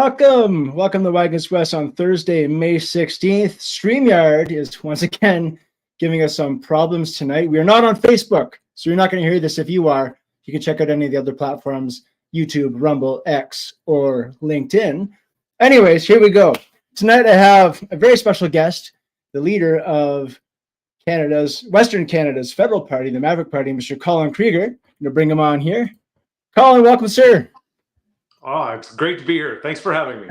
Welcome to WAGONS West on Thursday, May 16th. StreamYard is once again giving us some problems tonight. We are not on Facebook, so you're not going to hear this. If you are, you can check out any of the other platforms, YouTube, Rumble, X, or LinkedIn. Anyways, here we go. Tonight I have a very special guest, the leader of Western Canada's federal party, the Maverick Party, Mr. Colin Krieger. I'm going to bring him on here. Colin, welcome, sir. Oh, it's great to be here. Thanks for having me.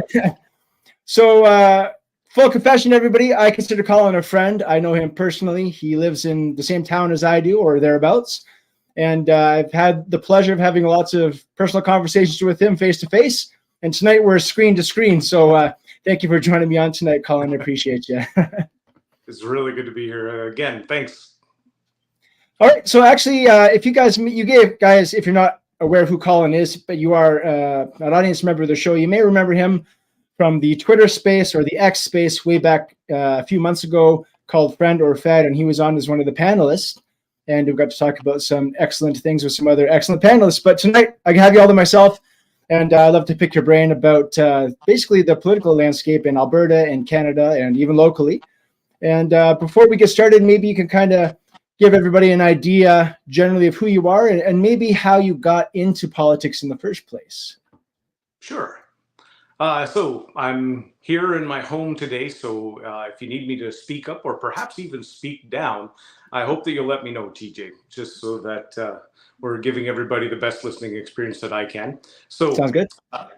So, full confession, everybody, I consider Colin a friend. I know him personally. He lives in the same town as I do, or thereabouts. And I've had the pleasure of having lots of personal conversations with him face-to-face. And tonight we're screen to screen. So thank you for joining me on tonight, Colin. I appreciate you. It's really good to be here. Again, thanks. All right. So actually, if you guys, if you're not aware of who Colin is, but you are an audience member of the show, you may remember him from the Twitter space or the X space way back a few months ago called Friend or Fed, and he was on as one of the panelists, and we got to talk about some excellent things with some other excellent panelists. But tonight I have you all to myself, and I'd love to pick your brain about basically the political landscape in Alberta and Canada and even locally. And before we get started, maybe you can kind of give everybody an idea generally of who you are and maybe how you got into politics in the first place. Sure. So I'm here in my home today. So if you need me to speak up or perhaps even speak down, I hope that you'll let me know, TJ, just so that we're giving everybody the best listening experience that I can. So sounds good.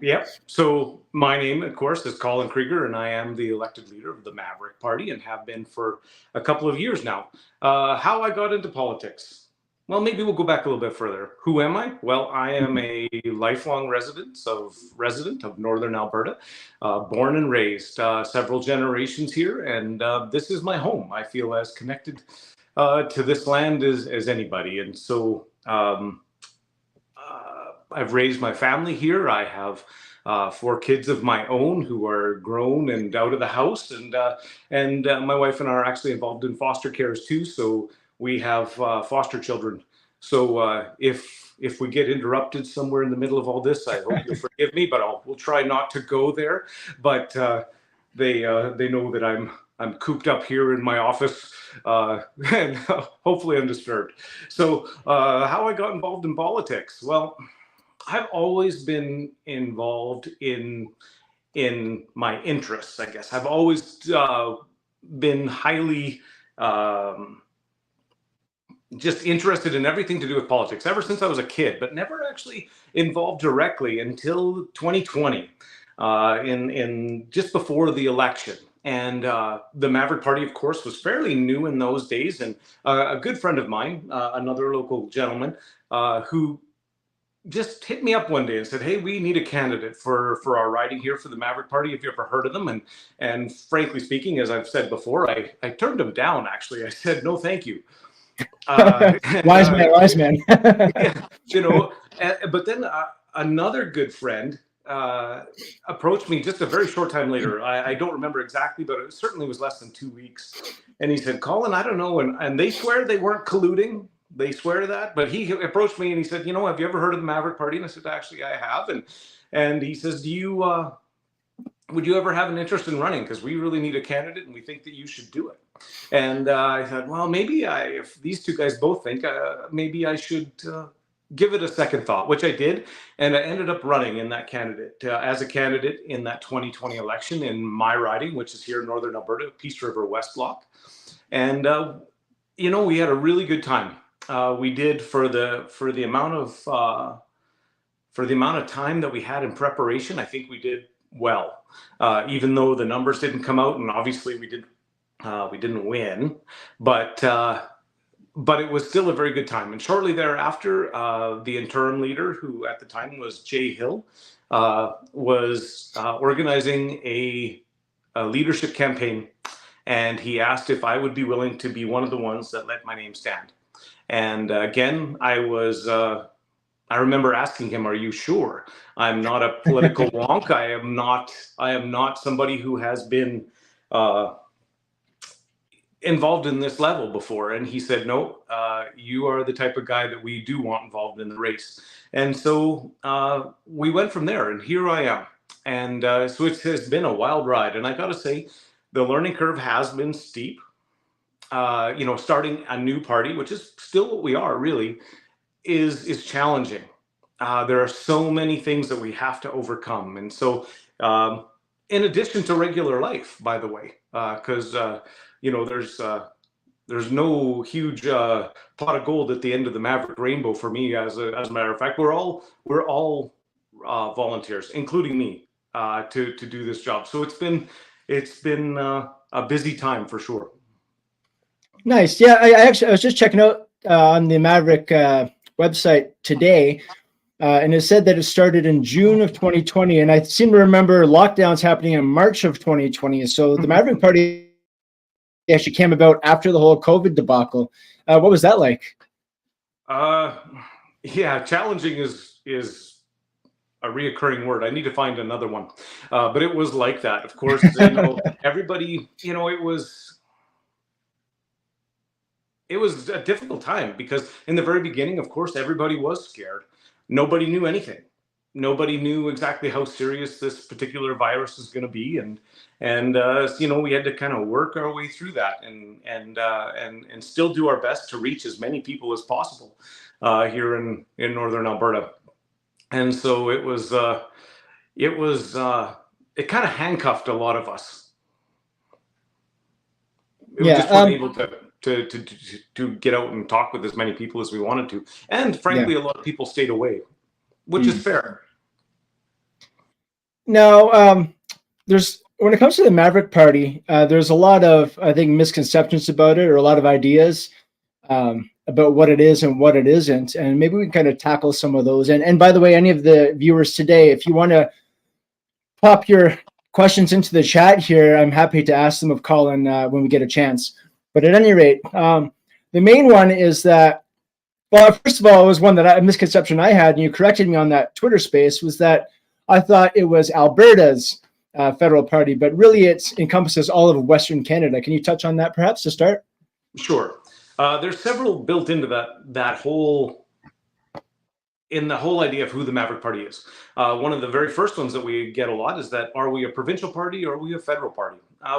Yeah. So my name, of course, is Colin Krieger, and I am the elected leader of the Maverick Party and have been for a couple of years now. How I got into politics? Well, maybe we'll go back a little bit further. Who am I? Well, I am a lifelong resident of Northern Alberta, born and raised several generations here, and this is my home. I feel as connected to this land as anybody, and so I've raised my family here. I have 4 kids of my own who are grown and out of the house, and my wife and I are actually involved in foster cares too. So we have foster children. So if we get interrupted somewhere in the middle of all this, I hope you'll forgive me, but we'll try not to go there. But they know that I'm cooped up here in my office and hopefully undisturbed. So how I got involved in politics? Well, I've always been involved in my interests, I guess. I've always been highly just interested in everything to do with politics ever since I was a kid, but never actually involved directly until 2020, in just before the election. And the Maverick Party, of course, was fairly new in those days. And a good friend of mine, another local gentleman, who just hit me up one day and said, "Hey, we need a candidate for our riding here for the Maverick Party. Have you ever heard of them?" And frankly speaking, as I've said before, I turned him down. Actually, I said, "No, thank you." Wise man. Yeah, but then another good friend approached me just a very short time later. I don't remember exactly, but it certainly was less than 2 weeks. And he said, "Colin, I don't know." And they swear they weren't colluding. They swear to that. But he approached me and he said, "Have you ever heard of the Maverick Party?" And I said, "Actually, I have." And he says, would you ever have an interest in running? Because we really need a candidate and we think that you should do it. And I thought, well, maybe if these two guys both think, maybe I should give it a second thought, which I did. And I ended up running in that as a candidate in that 2020 election in my riding, which is here in Northern Alberta, Peace River West Block. And, we had a really good time. We did for the amount of time that we had in preparation, I think we did well, even though the numbers didn't come out, and obviously we didn't win, but it was still a very good time. And shortly thereafter, the interim leader, who at the time was Jay Hill, was organizing a leadership campaign, and he asked if I would be willing to be one of the ones that let my name stand. And again, I remember asking him, "Are you sure? I'm not a political wonk. I am not somebody who has been involved in this level before." And he said, "No, you are the type of guy that we do want involved in the race." And so we went from there, and here I am. And so it has been a wild ride. And I got to say, the learning curve has been steep. Starting a new party, which is still what we are really, is challenging. There are so many things that we have to overcome. And so, in addition to regular life, by the way, because, there's no huge pot of gold at the end of the Maverick Rainbow for me. As a matter of fact, we're all volunteers, including me, to do this job. So it's been a busy time for sure. Nice. Yeah, I was just checking out on the Maverick website today, and it said that it started in June of 2020, and I seem to remember lockdowns happening in March of 2020. So the Maverick Party actually came about after the whole COVID debacle. What was that like? Yeah, challenging is a reoccurring word. I need to find another one, but it was like that. Of course, everybody, it was a difficult time because in the very beginning, of course, everybody was scared. Nobody knew anything. Nobody knew exactly how serious this particular virus is going to be, and we had to kind of work our way through that, and still do our best to reach as many people as possible here in northern Alberta. And so it kind of handcuffed a lot of us. We just weren't able to get out and talk with as many people as we wanted to, and frankly, a lot of people stayed away, which is fair. Now, when it comes to the Maverick Party, there's a lot of, I think, misconceptions about it, or a lot of ideas about what it is and what it isn't, and maybe we can kind of tackle some of those. And by the way, any of the viewers today, if you want to pop your questions into the chat here, I'm happy to ask them of Colin when we get a chance. But at any rate, the main one is that, well, first of all, it was one that a misconception I had, and you corrected me on that Twitter space, was that I thought it was Alberta's federal party, but really it encompasses all of Western Canada. Can you touch on that perhaps to start? Sure. There's several built into that whole idea of who the Maverick Party is. One of the very first ones that we get a lot is that, are we a provincial party or are we a federal party?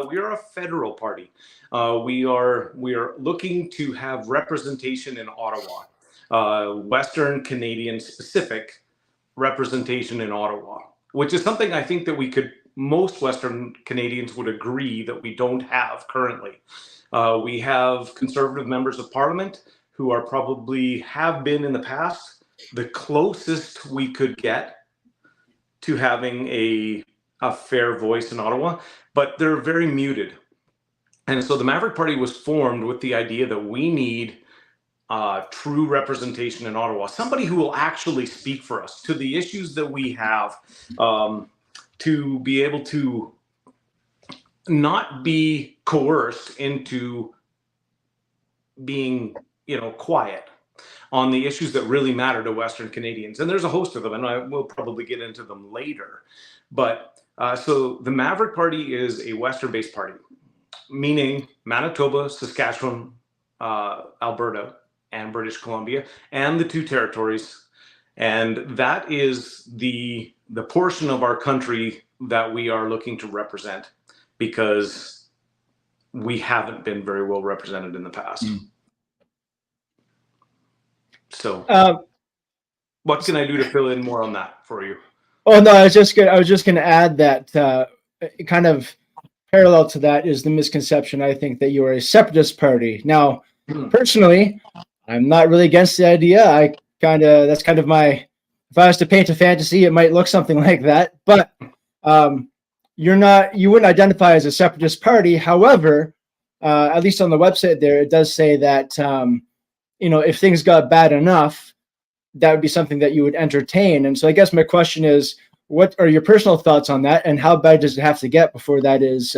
We are a federal party. We are looking to have representation in Ottawa, Western Canadian specific representation in Ottawa, which is something I think that most Western Canadians would agree that we don't have currently. We have Conservative members of Parliament who are probably have been in the past the closest we could get to having a fair voice in Ottawa, but they're very muted. And so the Maverick Party was formed with the idea that we need true representation in Ottawa, somebody who will actually speak for us to the issues that we have, to be able to not be coerced into being, quiet on the issues that really matter to Western Canadians. And there's a host of them, and I will probably get into them later. But so the Maverick Party is a Western-based party, meaning Manitoba, Saskatchewan, Alberta, and British Columbia, and the two territories. And that is the portion of our country that we are looking to represent, because we haven't been very well represented in the past. So what can I do to fill in more on that for you? Oh, no, I was just going to add that kind of parallel to that is the misconception, I think, that you are a separatist party. Now, personally, I'm not really against the idea. That's kind of my, if I was to paint a fantasy, it might look something like that, but you wouldn't identify as a separatist party. However, at least on the website there, it does say that, if things got bad enough, that would be something that you would entertain. And so I guess my question is, what are your personal thoughts on that, and how bad does it have to get before that is,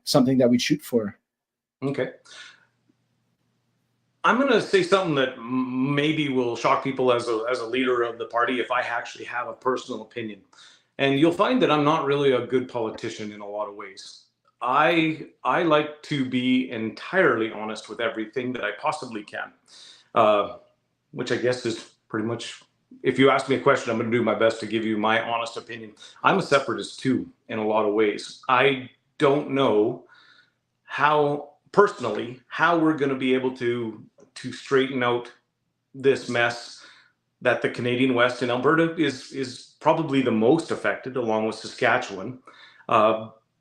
something that we'd shoot for? Okay. I'm going to say something that maybe will shock people as a leader of the party if I actually have a personal opinion. And you'll find that I'm not really a good politician in a lot of ways. I like to be entirely honest with everything that I possibly can, which I guess is pretty much if you ask me a question, I'm going to do my best to give you my honest opinion. I'm a separatist too, in a lot of ways. I don't know how, personally, how we're going to be able to straighten out this mess that the Canadian West and Alberta is probably the most affected, along with Saskatchewan,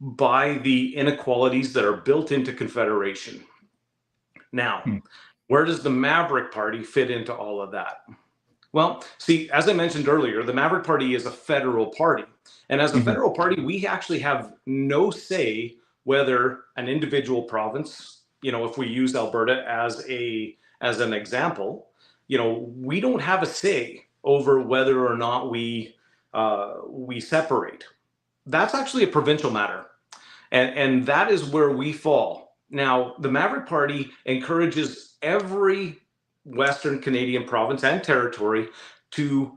by the inequalities that are built into Confederation. Now, where does the Maverick Party fit into all of that? Well, see, as I mentioned earlier, the Maverick Party is a federal party. And as a federal party, we actually have no say whether an individual province, if we use Alberta as an example, we don't have a say over whether or not we separate. That's actually a provincial matter. And that is where we fall. Now, the Maverick Party encourages every Western Canadian province and territory to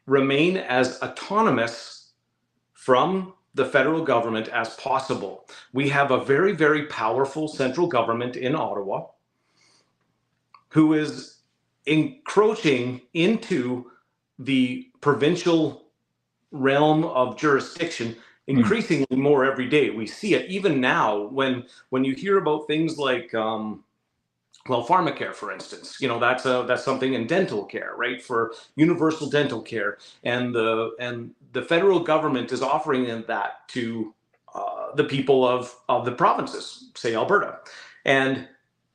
remain as autonomous from the federal government as possible. We have a very, very powerful central government in Ottawa who is encroaching into the provincial realm of jurisdiction increasingly more every day. We see it even now when you hear about things like pharmacare, for instance. That's something in dental care, right? For universal dental care, and the federal government is offering that to the people of the provinces, say Alberta. And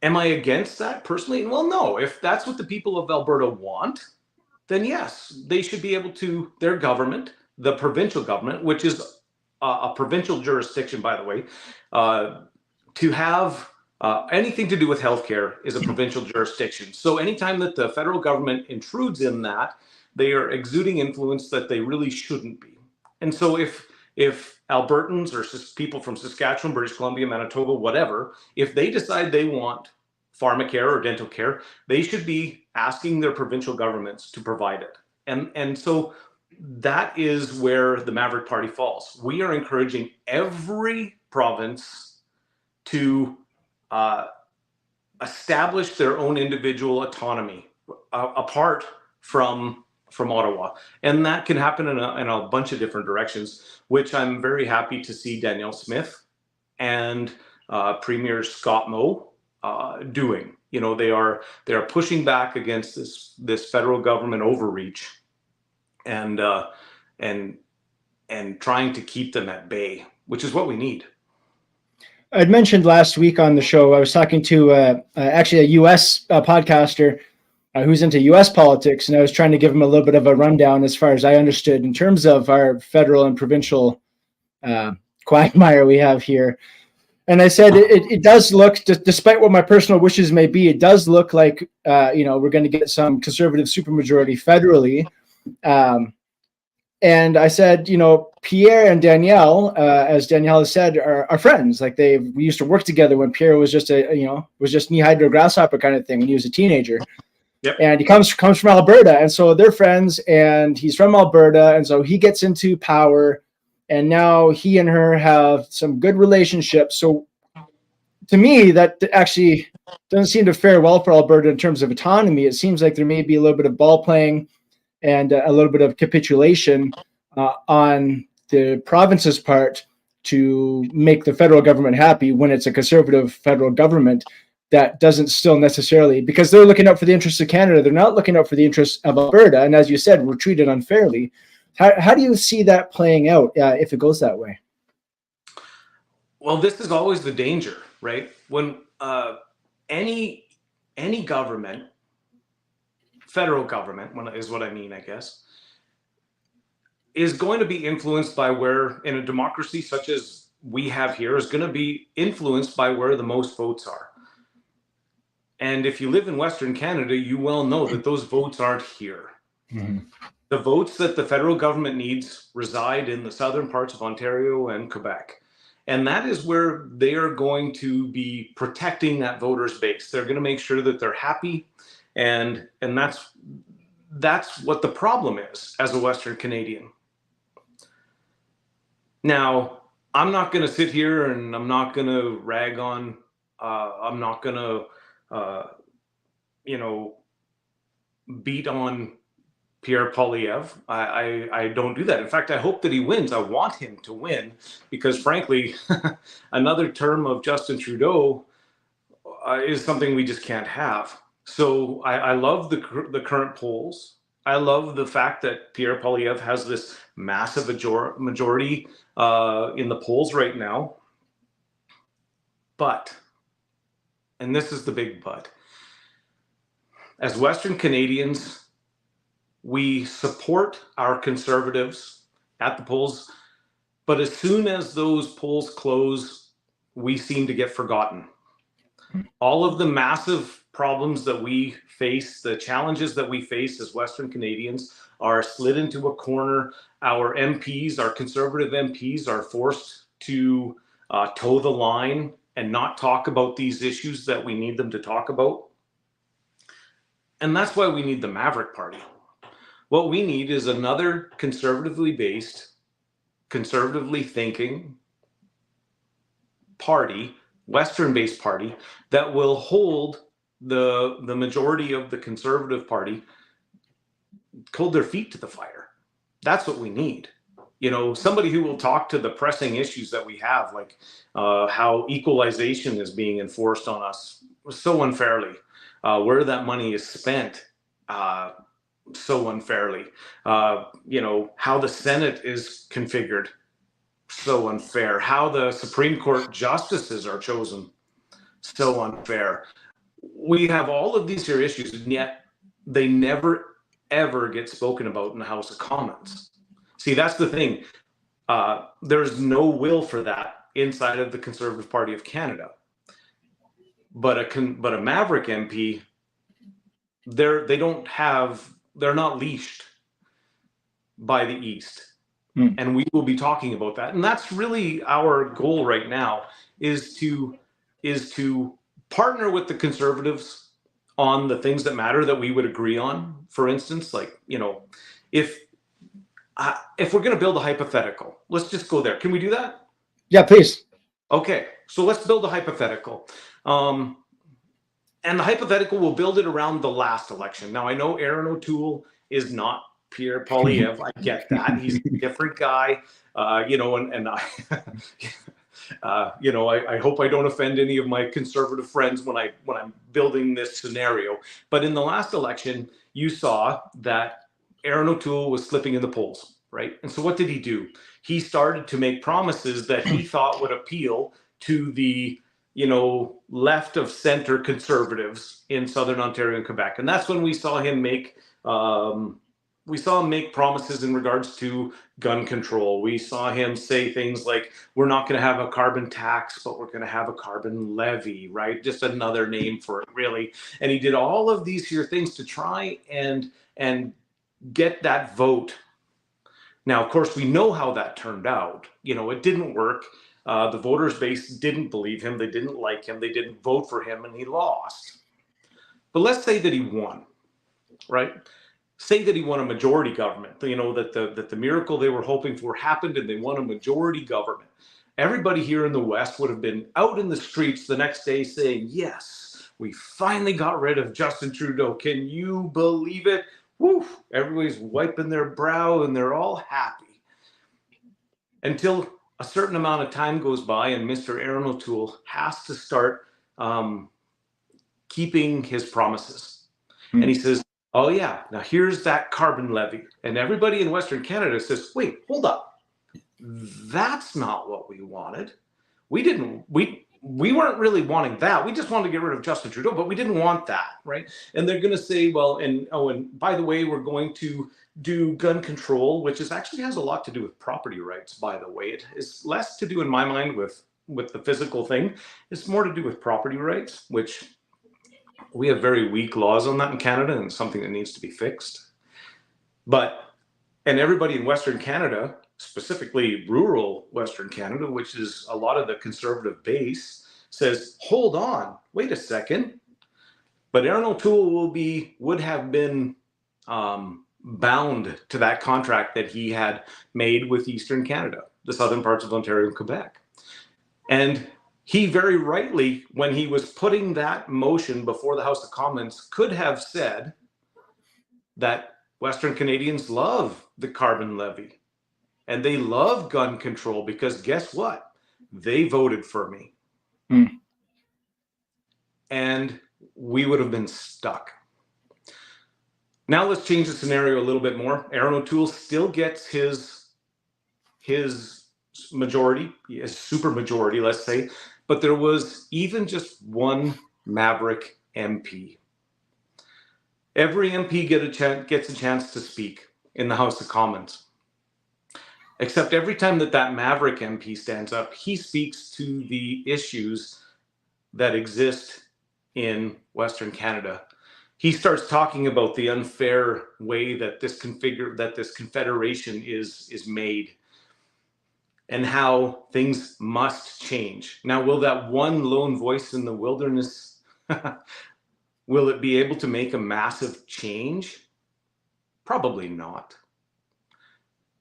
am I against that personally? Well, no. If that's what the people of Alberta want, then yes, they should be able to, their government, the provincial government, which is a provincial jurisdiction, by the way, to have anything to do with healthcare is a provincial jurisdiction. So anytime that the federal government intrudes in that, they are exuding influence that they really shouldn't be. And so if Albertans or people from Saskatchewan, British Columbia, Manitoba, whatever, if they decide they want pharmacare or dental care, they should be asking their provincial governments to provide it. And so that is where the Maverick Party falls. We are encouraging every province to establish their own individual autonomy apart from Ottawa. And that can happen in a bunch of different directions, which I'm very happy to see Danielle Smith and Premier Scott Moe doing. They are pushing back against this federal government overreach and trying to keep them at bay, which is what we need. I'd mentioned last week on the show, I was talking to actually a U.S. podcaster who's into U.S. politics, and I was trying to give him a little bit of a rundown as far as I understood in terms of our federal and provincial quagmire we have here. And I said it does look, despite what my personal wishes may be, it does look like we're going to get some conservative supermajority federally. And I said, Pierre and Danielle, as Danielle has said, are friends. Like we used to work together when Pierre was just knee high to a grasshopper kind of thing when he was a teenager. Yep. And he comes from Alberta, and so they're friends. And he's from Alberta, and so he gets into power, and now he and her have some good relationships. So to me, that actually doesn't seem to fare well for Alberta in terms of autonomy. It seems like there may be a little bit of ball playing and a little bit of capitulation on the province's part to make the federal government happy when it's a conservative federal government that doesn't still necessarily, because they're looking out for the interests of Canada. They're not looking out for the interests of Alberta. And as you said, we're treated unfairly. How do you see that playing out if it goes that way? Well, this is always the danger, right? When any government, federal government is what I mean, I guess, is going to be influenced by where, in a democracy such as we have here, is going to be influenced by where the most votes are. And if you live in Western Canada, you well know that those votes aren't here. Mm-hmm. The votes that the federal government needs reside in the southern parts of Ontario and Quebec. And that is where they are going to be protecting that voters base. They're going to make sure that they're happy. And that's what the problem is as a Western Canadian. Now, I'm not going to sit here and I'm not going to rag on, I'm not going to, beat on Pierre Poilievre. I don't do that. In fact, I hope that he wins. I want him to win because, frankly, another term of Justin Trudeau is something we just can't have. So I love the current polls. I love the fact that Pierre Poilievre has this massive majority in the polls right now. But, and this is the big but, as Western Canadians, we support our Conservatives at the polls, but as soon as those polls close, we seem to get forgotten. All of the massive problems that we face, the challenges that we face as Western Canadians are slid into a corner. Our MPs, our Conservative MPs, are forced to toe the line and not talk about these issues that we need them to talk about. And that's why we need the Maverick Party. What we need is another conservatively based, conservatively thinking party, Western-based party, that will hold the majority of the Conservative Party, hold their feet to the fire. That's what we need. You know, somebody who will talk to the pressing issues that we have, like how equalization is being enforced on us so unfairly, where that money is spent so unfairly, you know, how the Senate is configured so unfair, how the Supreme Court justices are chosen so unfair. We have all of these here issues, and yet they never ever get spoken about in the House of Commons. See, that's the thing. There's no will for that inside of the Conservative Party of Canada. But a Maverick MP, they're not leashed by the East. And we will be talking about that. And that's really our goal right now, is to partner with the Conservatives on the things that matter that we would agree on. For instance, like, you know, if we're going to build a hypothetical, let's just go there. Can we do that? Yeah, please. Okay, so let's build a hypothetical. And the hypothetical, we'll build it around the last election. Now, I know Aaron O'Toole is not Pierre Poilievre. I get that. He's a different guy, you know, and I, you know, I hope I don't offend any of my Conservative friends when I'm building this scenario. But in the last election, you saw that Aaron O'Toole was slipping in the polls, right? And so what did he do? He started to make promises that he thought would appeal to the, you know, left of center Conservatives in Southern Ontario and Quebec. And that's when we saw him make promises in regards to gun control. We saw him say things like, we're not going to have a carbon tax, but we're going to have a carbon levy, right? Just another name for it, really. And he did all of these here things to try and get that vote. Now, of course, we know how that turned out. You know, it didn't work. The voters base didn't believe him. They didn't like him. They didn't vote for him, and he lost. But let's say that he won, right? Say that he won a majority government, you know, that the miracle they were hoping for happened and they won a majority government. Everybody here in the West would have been out in the streets the next day saying, yes, we finally got rid of Justin Trudeau. Can you believe it? Woo! Everybody's wiping their brow and they're all happy. Until a certain amount of time goes by and Mr. Aaron O'Toole has to start keeping his promises. And he says, oh yeah, now here's that carbon levy. And everybody in Western Canada says, wait, hold up. That's not what we wanted. We weren't really wanting that. We just wanted to get rid of Justin Trudeau, but we didn't want that, right? And they're going to say, well, and by the way, we're going to do gun control, which actually has a lot to do with property rights, by the way. It is less to do, in my mind, with the physical thing. It's more to do with property rights, which we have very weak laws on that in Canada, and it's something that needs to be fixed. And everybody in Western Canada, specifically rural Western Canada, which is a lot of the Conservative base, says, hold on, wait a second. But Aaron O'Toole would have been bound to that contract that he had made with Eastern Canada, the southern parts of Ontario and Quebec. And he very rightly, when he was putting that motion before the House of Commons, could have said that Western Canadians love the carbon levy and they love gun control because guess what? They voted for me. And we would have been stuck. Now let's change the scenario a little bit more. Aaron O'Toole still gets his majority, his super majority, let's say, but there was even just one Maverick MP. Every MP gets a chance to speak in the House of Commons. Except every time that Maverick MP stands up, he speaks to the issues that exist in Western Canada. He starts talking about the unfair way that this confederation is made and how things must change. Now, will that one lone voice in the wilderness, will it be able to make a massive change? Probably not.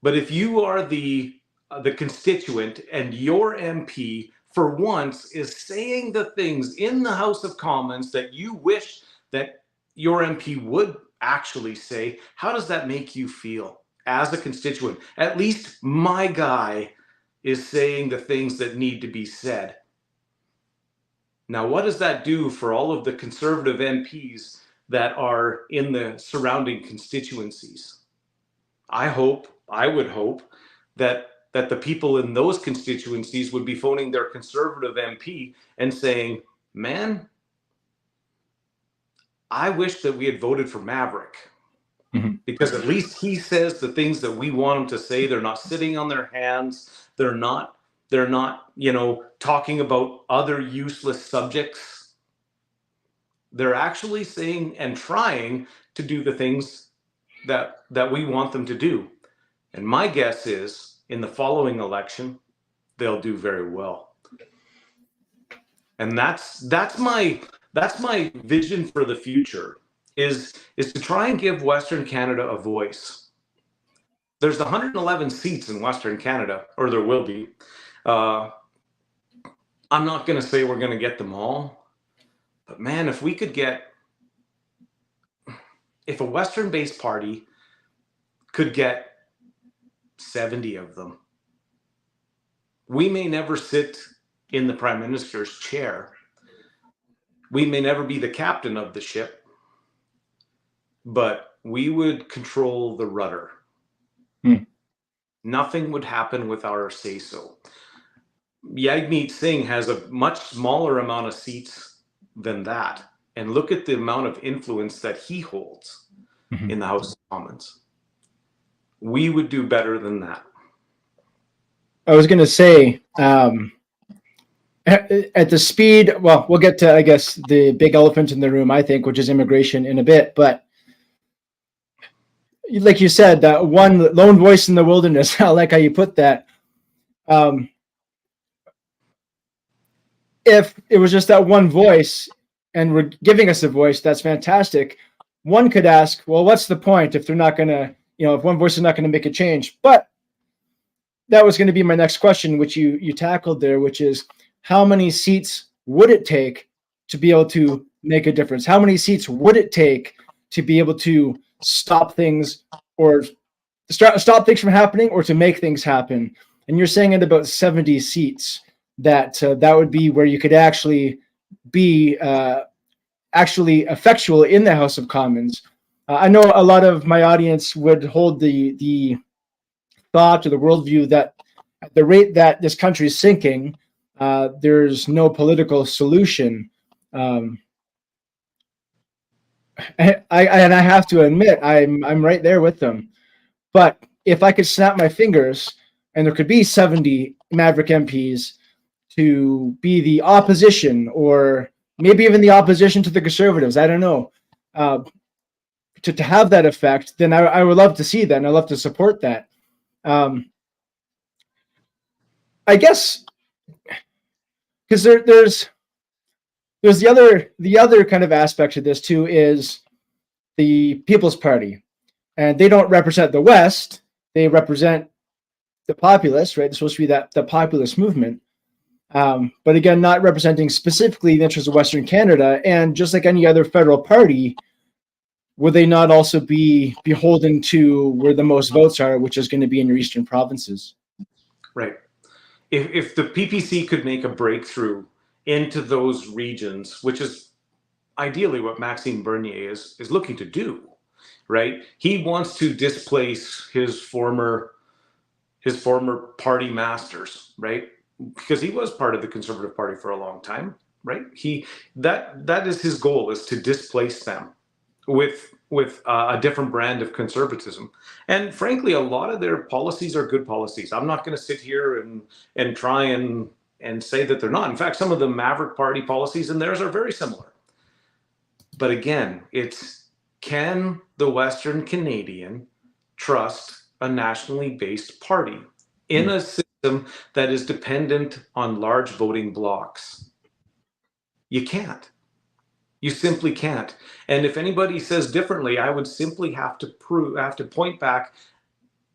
But if you are the constituent and your MP for once is saying the things in the House of Commons that you wish that your MP would actually say, how does that make you feel as a constituent? At least my guy is saying the things that need to be said. Now, what does that do for all of the Conservative MPs that are in the surrounding constituencies? I would hope that the people in those constituencies would be phoning their Conservative MP and saying, man, I wish that we had voted for Maverick. Because at least he says the things that we want him to say. They're not sitting on their hands. They're not, talking about other useless subjects. They're actually saying and trying to do the things that we want them to do. And my guess is in the following election, they'll do very well. And that's my vision for the future is to try and give Western Canada a voice. There's 111 seats in Western Canada, or there will be. I'm not going to say we're going to get them all, but man, if a Western-based party could get 70 of them, we may never sit in the Prime Minister's chair. We may never be the captain of the ship, but we would control the rudder. Nothing would happen with our say-so. Jagmeet Singh has a much smaller amount of seats than that. And look at the amount of influence that he holds in the House of Commons. We would do better than that. I was going to say, at the speed, well, we'll get to, I guess, the big elephant in the room, I think, which is immigration in a bit. But like you said, that one lone voice in the wilderness, I like how you put that. If it was just that one voice and we're giving us a voice, that's fantastic. One could ask, well, what's the point if they're not going to, if one voice is not going to make a change? But that was going to be my next question, which you tackled there, which is how many seats would it take to be able to make a difference? How many seats would it take to be able to stop things or stop things from happening or to make things happen? And you're saying at about 70 seats that would be where you could actually be actually effectual in the House of Commons. I know a lot of my audience would hold the thought or the worldview that at the rate that this country is sinking, there's no political solution. And I have to admit, I'm right there with them. But if I could snap my fingers and there could be 70 Maverick MPs to be the opposition, or maybe even the opposition to the Conservatives, I don't know, to have that effect, then I would love to see that, and I love to support that. I guess because there's the other kind of aspect of this too is the People's Party, and they don't represent the West; they represent the populace, right? They're supposed to be the populist movement. But again, not representing specifically the interests of Western Canada. And just like any other federal party, would they not also be beholden to where the most votes are, which is going to be in your eastern provinces? Right. If the PPC could make a breakthrough into those regions, which is ideally what Maxime Bernier is looking to do, right? He wants to displace his former party masters, right? Because he was part of the Conservative Party for a long time, right? That is his goal, is to displace them with a different brand of conservatism. And frankly, a lot of their policies are good policies. I'm not going to sit here and try and say that they're not. In fact, some of the Maverick Party policies and theirs are very similar. But again, it's, can the Western Canadian trust a nationally based party in a system that is dependent on large voting blocks? You can't. You simply can't. And if anybody says differently, I would simply have to point back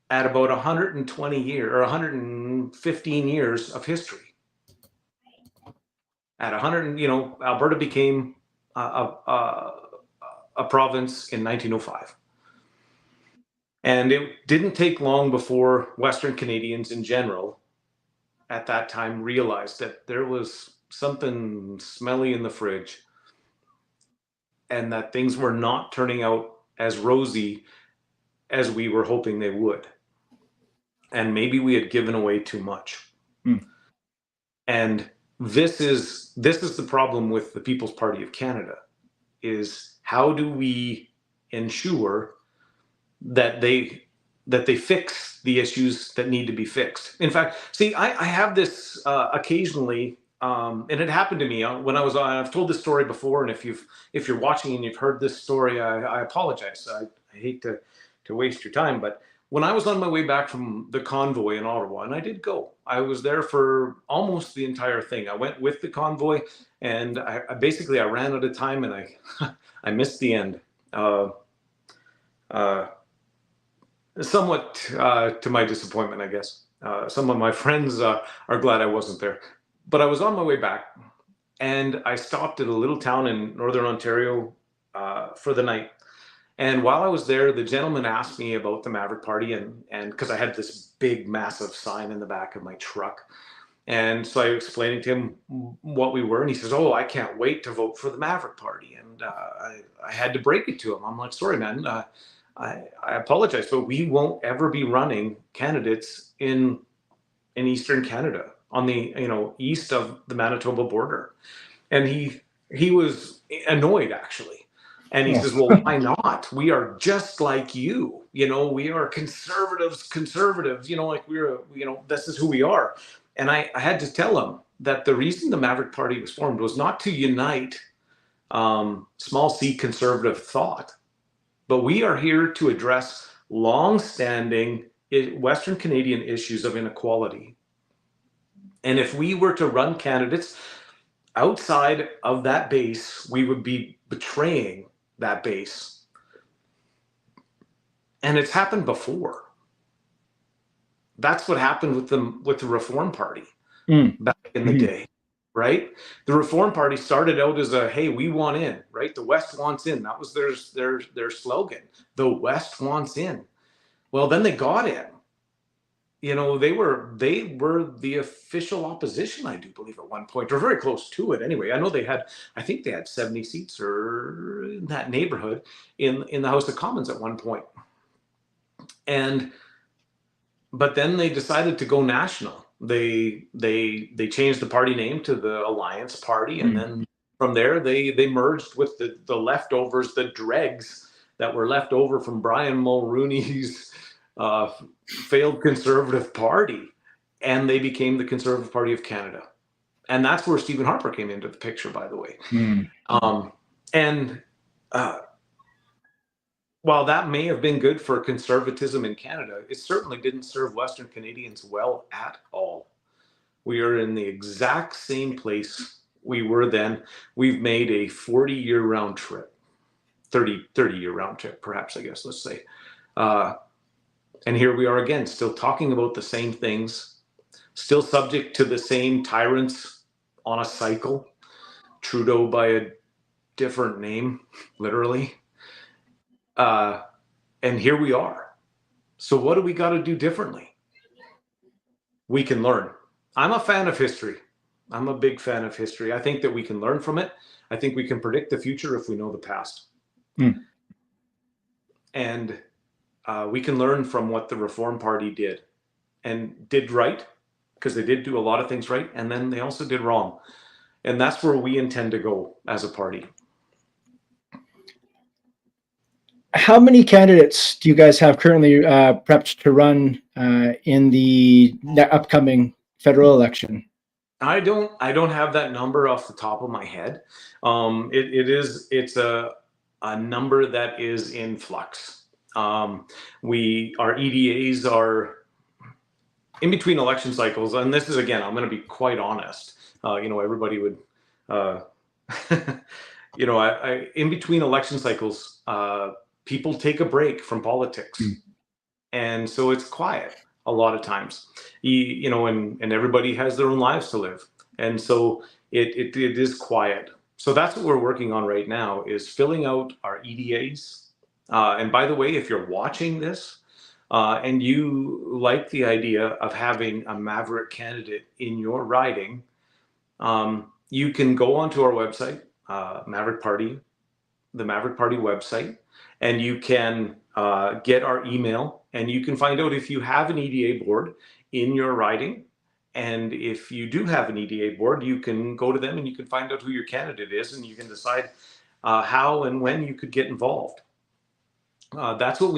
at about 120 years or 115 years of history. At 100, Alberta became a province in 1905. And it didn't take long before Western Canadians in general at that time realized that there was something smelly in the fridge and that things were not turning out as rosy as we were hoping they would. And maybe we had given away too much. And this is the problem with the People's Party of Canada, is how do we ensure that they fix the issues that need to be fixed? In fact, see, I have this occasionally, and it happened to me when I was on. I've told this story before, and if you're watching and you've heard this story, I apologize. I hate to waste your time, but when I was on my way back from the convoy in Ottawa, and I did go, I was there for almost the entire thing. I went with the convoy, and I basically ran out of time, and I missed the end. Somewhat to my disappointment, I guess. Some of my friends are glad I wasn't there. But I was on my way back, and I stopped at a little town in Northern Ontario for the night. And while I was there, the gentleman asked me about the Maverick Party, and because I had this big, massive sign in the back of my truck. And so I explained to him what we were, and he says, "Oh, I can't wait to vote for the Maverick Party." And I had to break it to him. I'm like, "Sorry, man. I apologize, but we won't ever be running candidates in Eastern Canada on the east of the Manitoba border." And he was annoyed, actually. And he says, "Well, why not? We are just like you. We are conservatives, like this is who we are." And I had to tell him that the reason the Maverick Party was formed was not to unite small c conservative thought, but we are here to address long-standing Western Canadian issues of inequality. And if we were to run candidates outside of that base, we would be betraying that base. And it's happened before. That's what happened with the Reform Party back in the day, right? The Reform Party started out as a, hey, we want in, right? The West wants in. That was their slogan. The West wants in. Well, then they got in. They were the official opposition, I do believe, at one point, or very close to it. Anyway, I think they had 70 seats or in that neighborhood in the House of Commons at one point. But then they decided to go national. They changed the party name to the Alliance Party, and then from there they merged with the leftovers, the dregs that were left over from Brian Mulroney's failed Conservative Party, and they became the Conservative Party of Canada. And that's where Stephen Harper came into the picture, by the way. While that may have been good for conservatism in Canada, it certainly didn't serve Western Canadians well at all. We are in the exact same place we were then. We've made a 40-year round trip, 30-year round trip, perhaps, I guess, let's say. And here we are again, still talking about the same things, still subject to the same tyrants on a cycle, Trudeau by a different name, literally. And here we are. So what do we got to do differently? We can learn. I'm a fan of history. I'm a big fan of history. I think that we can learn from it. I think we can predict the future if we know the past. And we can learn from what the Reform Party did and did right, because they did do a lot of things right, and then they also did wrong. And that's where we intend to go as a party. How many candidates do you guys have currently prepped to run in the upcoming federal election? I don't have that number off the top of my head. It's a number that is in flux. Our EDAs are in between election cycles, and this is, again, I'm going to be quite honest. Everybody would, in between election cycles, people take a break from politics. And so it's quiet a lot of times, and everybody has their own lives to live. And so it is quiet. So that's what we're working on right now, is filling out our EDAs. And by the way, if you're watching this and you like the idea of having a Maverick candidate in your riding, you can go onto our website, Maverick Party, the Maverick Party website, and you can get our email, and you can find out if you have an EDA board in your riding. And if you do have an EDA board, you can go to them and you can find out who your candidate is, and you can decide how and when you could get involved. That's what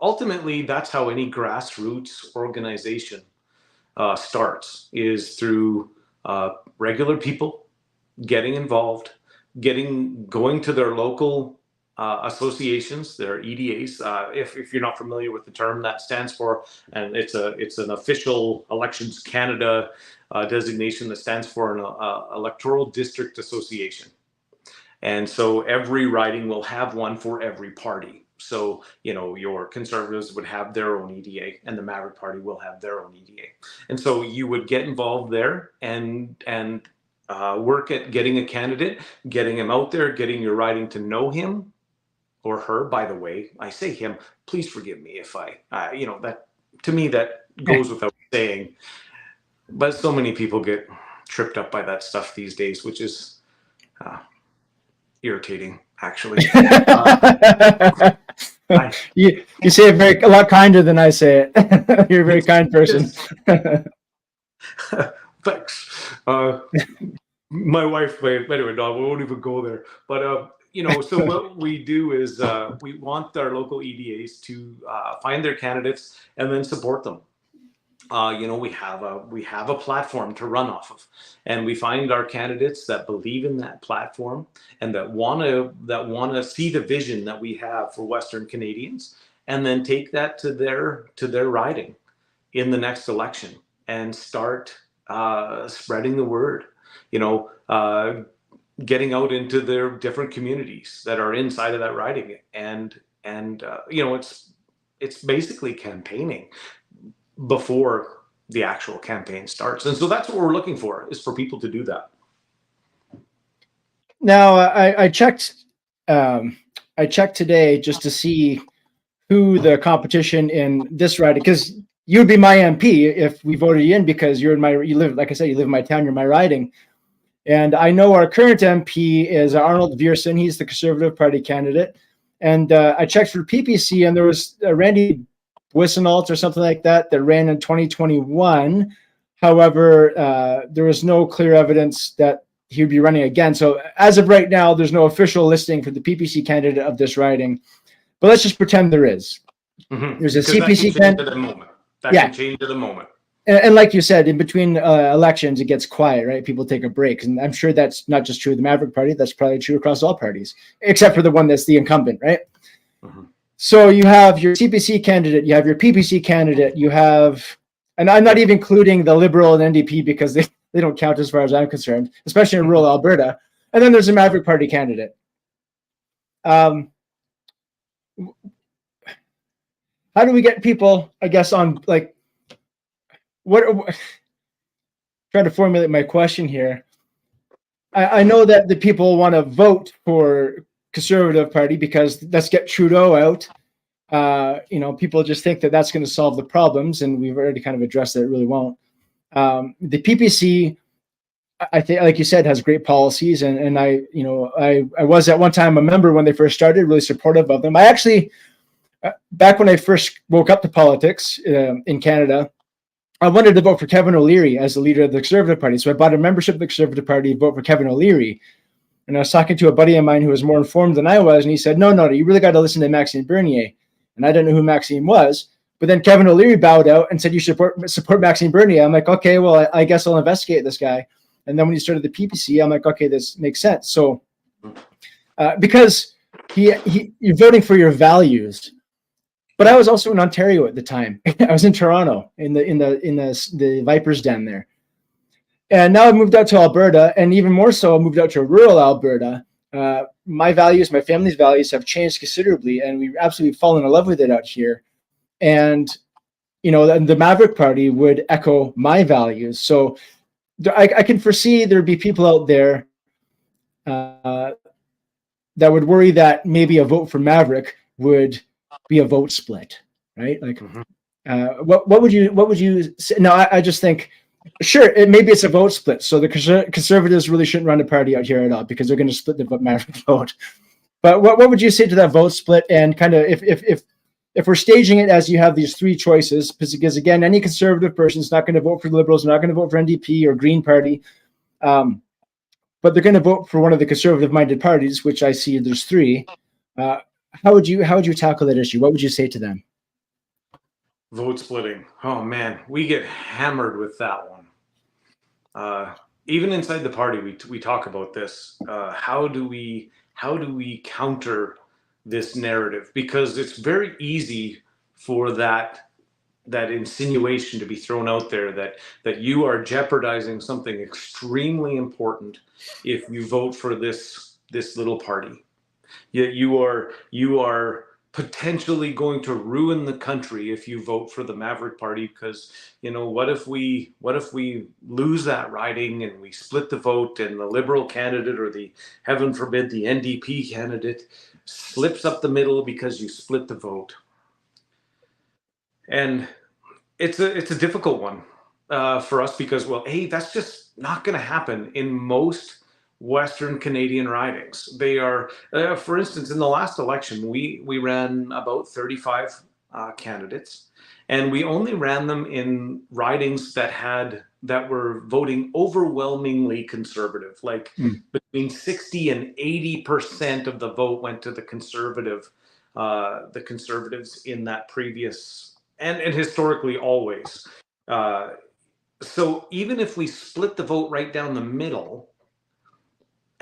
ultimately, that's how any grassroots organization starts, is through regular people getting involved, going to their local associations, their EDAs. If you're not familiar with the term, that stands for, and it's an official Elections Canada designation that stands for an electoral district association. And so every riding will have one for every party. So, your Conservatives would have their own EDA, and the Maverick Party will have their own EDA. And so you would get involved there and work at getting a candidate, getting him out there, getting your riding to know him or her. By the way, I say him, please forgive me if that, to me, that goes without saying. But so many people get tripped up by that stuff these days, which is irritating, actually. You say it a lot kinder than I say it. You're a very kind person. Thanks. My wife, anyway, no, we won't even go there. But so what we do is we want our local EDAs to find their candidates and then support them. We have a platform to run off of, and we find our candidates that believe in that platform and that want to see the vision that we have for Western Canadians, and then take that to their riding in the next election and start spreading the word. Getting out into their different communities that are inside of that riding, and it's basically campaigning before the actual campaign starts. And so that's what we're looking for, is for people to do that. Now, I checked today just to see who the competition in this riding, because you would be my MP if we voted you in, because you live, like I said, you live in my town, you're my riding. And I know our current MP is Arnold Viersen. He's the Conservative Party candidate. And I checked for PPC, and there was Randy Wissenalt or something like that ran in 2021. However, there was no clear evidence that he would be running again. So as of right now, there's no official listing for the PPC candidate of this riding. But let's just pretend there is. Mm-hmm. There's a because CPC candidate at the moment. That can change at the moment. And like you said, in between elections, it gets quiet, right? People take a break. And I'm sure that's not just true of the Maverick Party. That's probably true across all parties, except for the one that's the incumbent, right? Mm-hmm. So you have your CPC candidate, you have your PPC candidate, you have, and I'm not even including the Liberal and NDP because they don't count as far as I'm concerned, especially in rural Alberta. And then there's a Maverick Party candidate. How do we get people, I guess, on like, trying to formulate my question here. I know that the people want to vote for Conservative Party because let's get Trudeau out. People just think that that's going to solve the problems, and we've already kind of addressed that it really won't. The PPC, I think, like you said, has great policies, and I was at one time a member when they first started, really supportive of them. I actually, back when I first woke up to politics in Canada, I wanted to vote for Kevin O'Leary as the leader of the Conservative Party. So I bought a membership of the Conservative Party to vote for Kevin O'Leary. And I was talking to a buddy of mine who was more informed than I was, and he said, no, you really got to listen to Maxime Bernier. And I didn't know who Maxime was. But then Kevin O'Leary bowed out and said, you should support Maxime Bernier. I'm like, okay, well, I guess I'll investigate this guy. And then when he started the PPC, I'm like, okay, this makes sense. So because you're voting for your values. But I was also in Ontario at the time. I was in Toronto in the Vipers Den there. And now I've moved out to Alberta, and even more so, I moved out to rural Alberta. My values, my family's values have changed considerably, and we've absolutely fallen in love with it out here. And, the Maverick Party would echo my values. So I can foresee there'd be people out there that would worry that maybe a vote for Maverick would be a vote split, right? Like, what would you say? No, I just think, sure, maybe it's a vote split. So the Conservatives really shouldn't run a party out here at all because they're going to split the Maverick vote. But what would you say to that vote split? And kind of if we're staging it as you have these three choices, because again, any conservative person is not going to vote for the Liberals, not going to vote for NDP or Green Party, but they're going to vote for one of the conservative-minded parties, which I see there's three. How would you tackle that issue? What would you say to them? Vote splitting. Oh man, we get hammered with that one. Even inside the party, we talk about this. How do we counter this narrative? Because it's very easy for that insinuation to be thrown out there that you are jeopardizing something extremely important if you vote for this little party. You are potentially going to ruin the country if you vote for the Maverick Party, because what if we lose that riding and we split the vote and the Liberal candidate, or the, heaven forbid, the NDP candidate slips up the middle because you split the vote. And it's a difficult one for us because, well, that's just not going to happen in most Western Canadian ridings. They are, for instance, in the last election, we ran about 35 candidates, and we only ran them in ridings that were voting overwhelmingly conservative. Like between 60 and 80% of the vote went to the conservatives in that previous, and historically always. So even if we split the vote right down the middle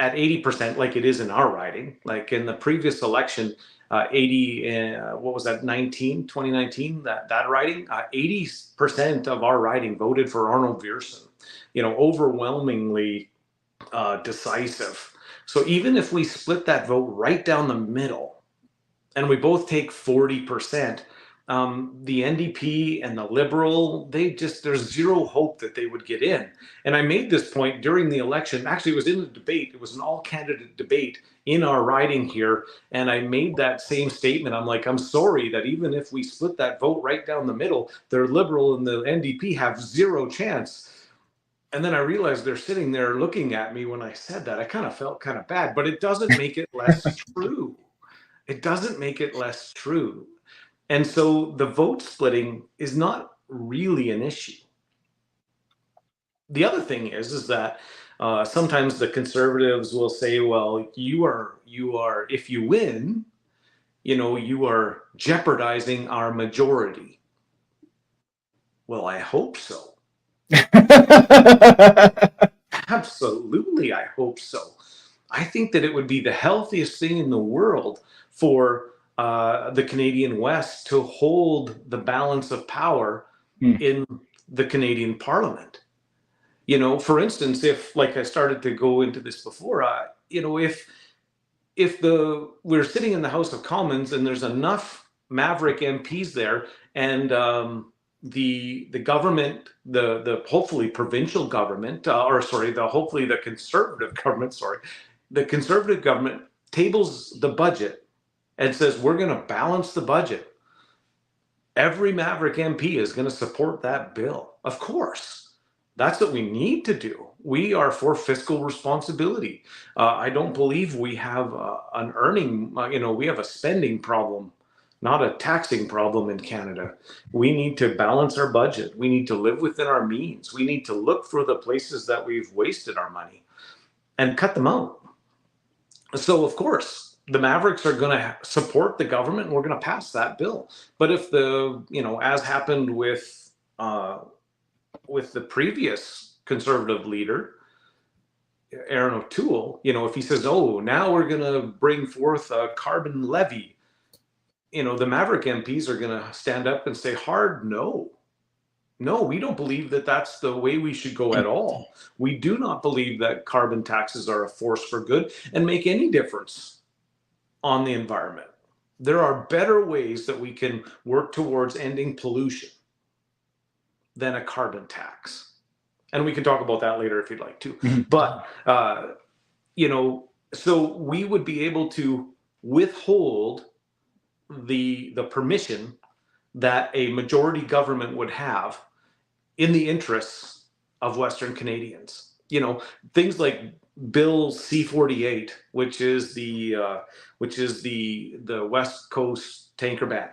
at 80%, like it is in our riding, like in the previous election, 2019, that riding, 80% of our riding voted for Arnold Viersen, overwhelmingly decisive. So even if we split that vote right down the middle and we both take 40%, the NDP and the Liberal, there's zero hope that they would get in. And I made this point during the election. Actually, it was in the debate. It was an all-candidate debate in our riding here. And I made that same statement. I'm like, I'm sorry that even if we split that vote right down the middle, the Liberal and the NDP have zero chance. And then I realized they're sitting there looking at me when I said that. I kind of felt kind of bad, but it doesn't make it less true. It doesn't make it less true. And so the vote splitting is not really an issue. The other thing is that sometimes the Conservatives will say, well, you are, if you win, you are jeopardizing our majority. Well, I hope so. Absolutely, I hope so. I think that it would be the healthiest thing in the world for the Canadian West to hold the balance of power in the Canadian Parliament. For instance, if, like I started to go into this before, if we're sitting in the House of Commons and there's enough Maverick MPs there, and the government, the hopefully provincial government, hopefully the Conservative government, the Conservative government tables the budget and says, we're going to balance the budget, every Maverick MP is going to support that bill. Of course, that's what we need to do. We are for fiscal responsibility. I don't believe we have an earning, we have a spending problem, not a taxing problem in Canada. We need to balance our budget. We need to live within our means. We need to look for the places that we've wasted our money and cut them out. So, of course, the Mavericks are going to support the government, and we're going to pass that bill. But if as happened with the previous Conservative leader, Aaron O'Toole, if he says, oh, now we're going to bring forth a carbon levy, the Maverick MPs are going to stand up and say hard no. No, we don't believe that that's the way we should go at all. We do not believe that carbon taxes are a force for good and make any difference on the environment. There are better ways that we can work towards ending pollution than a carbon tax. And we can talk about that later if you'd like to. But, so we would be able to withhold the permission that a majority government would have in the interests of Western Canadians. Things like Bill C-48, which is the West Coast tanker ban,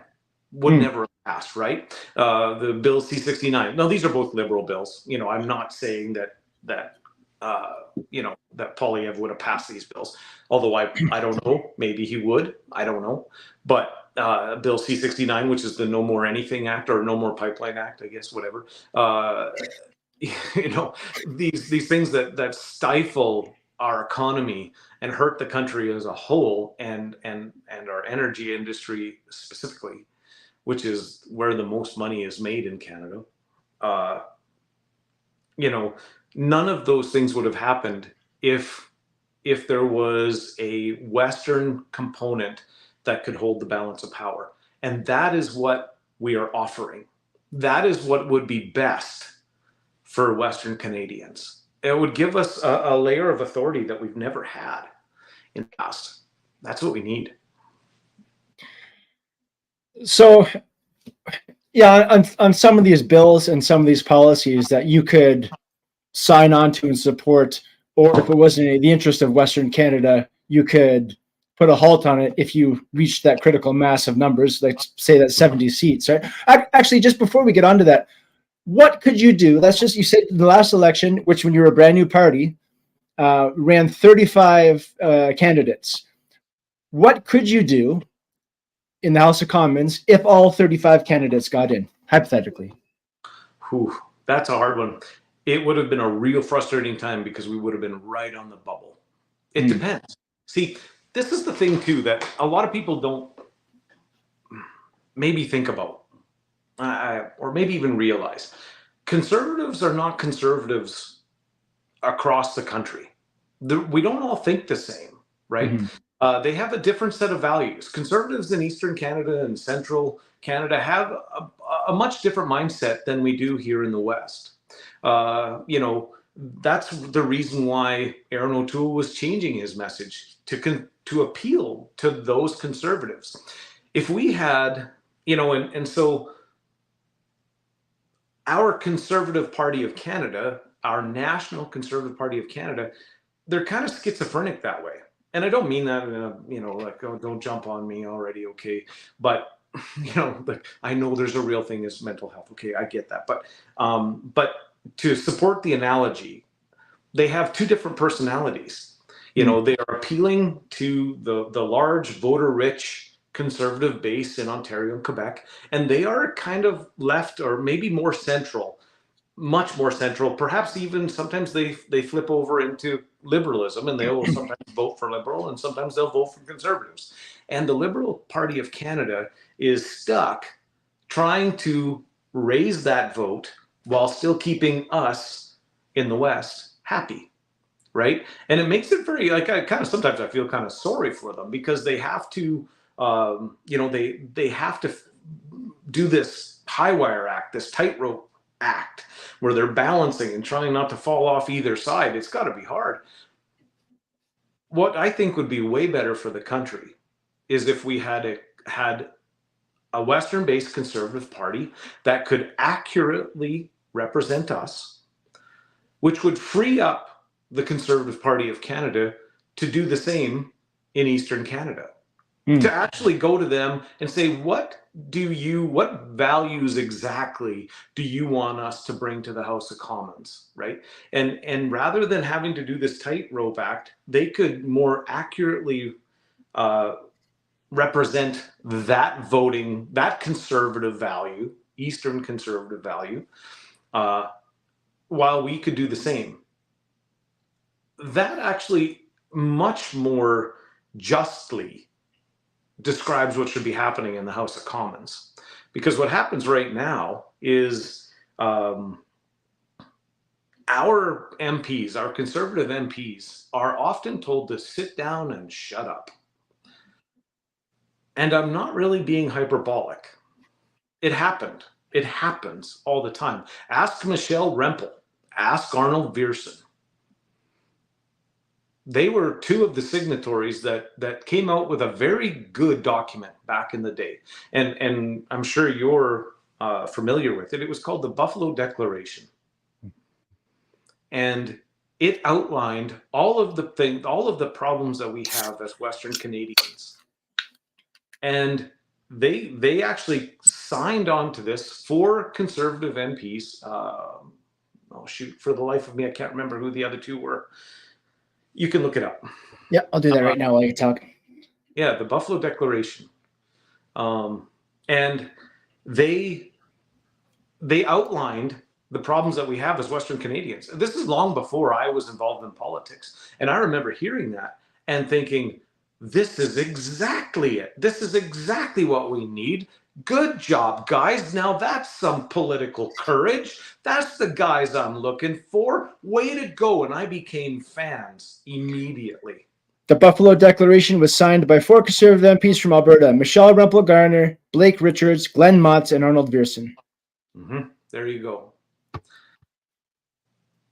would never have passed, right? The Bill C-69. Now, these are both Liberal bills. I'm not saying that Poilievre would have passed these bills, although I don't know. Maybe he would. I don't know. But Bill C-69, which is the No More Anything Act, or No More Pipeline Act, I guess, whatever. These things that stifle our economy and hurt the country as a whole, and our energy industry specifically, which is where the most money is made in Canada. None of those things would have happened if there was a Western component that could hold the balance of power. And that is what we are offering. That is what would be best for Western Canadians. It would give us a layer of authority that we've never had in the past. That's what we need. So, yeah, on some of these bills and some of these policies that you could sign on to and support, or if it wasn't in the interest of Western Canada, you could put a halt on it if you reached that critical mass of numbers, like say that 70 seats, right? Actually, just before we get onto that, what could you do? You said the last election, which when you were a brand new party, ran 35 candidates. What could you do in the House of Commons if all 35 candidates got in, hypothetically? Whew, that's a hard one. It would have been a real frustrating time because we would have been right on the bubble. It depends. See, this is the thing too that a lot of people don't maybe think about, or maybe even realize. Conservatives are not conservatives across the country. We don't all think the same, right? They have a different set of values. Conservatives in Eastern Canada and Central Canada have a much different mindset than we do here in the West. That's the reason why Aaron O'Toole was changing his message to appeal to those conservatives. If we had, and so our Conservative Party of Canada, our National Conservative Party of Canada, they're kind of schizophrenic that way. And I don't mean that in a, like, oh, don't jump on me already, okay? But, I know there's a real thing as mental health. Okay, I get that. But to support the analogy, they have two different personalities. They are appealing to the large voter-rich Conservative base in Ontario and Quebec, and they are kind of left, or maybe more central, much more central. Perhaps even sometimes they flip over into liberalism, and they will sometimes vote for Liberal, and sometimes they'll vote for Conservatives. And the Liberal Party of Canada is stuck trying to raise that vote while still keeping us in the West happy, right? And it makes it very, like, sometimes I feel kind of sorry for them because they have to, they have to do this high wire act, this tightrope act, where they're balancing and trying not to fall off either side. It's got to be hard. what I think would be way better for the country is if we had a Western-based Conservative Party that could accurately represent us, which would free up the Conservative Party of Canada to do the same in Eastern Canada. To actually go to them and say, what values exactly do you want us to bring to the House of Commons, right? And rather than having to do this tightrope act, they could more accurately represent that voting, that conservative value, Eastern conservative value, while we could do the same. That actually much more justly describes what should be happening in the House of Commons. Because what happens right now is our MPs, our Conservative MPs, are often told to sit down and shut up. And I'm not really being hyperbolic. It happened. It happens all the time. Ask Michelle Rempel. Ask Arnold Viersen. They were two of the signatories that came out with a very good document back in the day. And I'm sure you're familiar with it. It was called the Buffalo Declaration. And it outlined all of the problems that we have as Western Canadians. And they actually signed on to this, 4 Conservative MPs. Oh shoot, for the life of me, I can't remember who the other 2 were. You can look it up. Yeah, I'll do that right now while you talk. Yeah, the Buffalo Declaration. And they outlined the problems that we have as Western Canadians. This is long before I was involved in politics. And I remember hearing that and thinking, this is exactly it. This is exactly what we need. Good job, guys. Now that's some political courage. That's the guys I'm looking for. Way to go. And I became fans immediately. The Buffalo Declaration was signed by 4 Conservative MPs from Alberta: Michelle Rempel Garner, Blake Richards, Glenn Motz, and Arnold Viersen. There you go.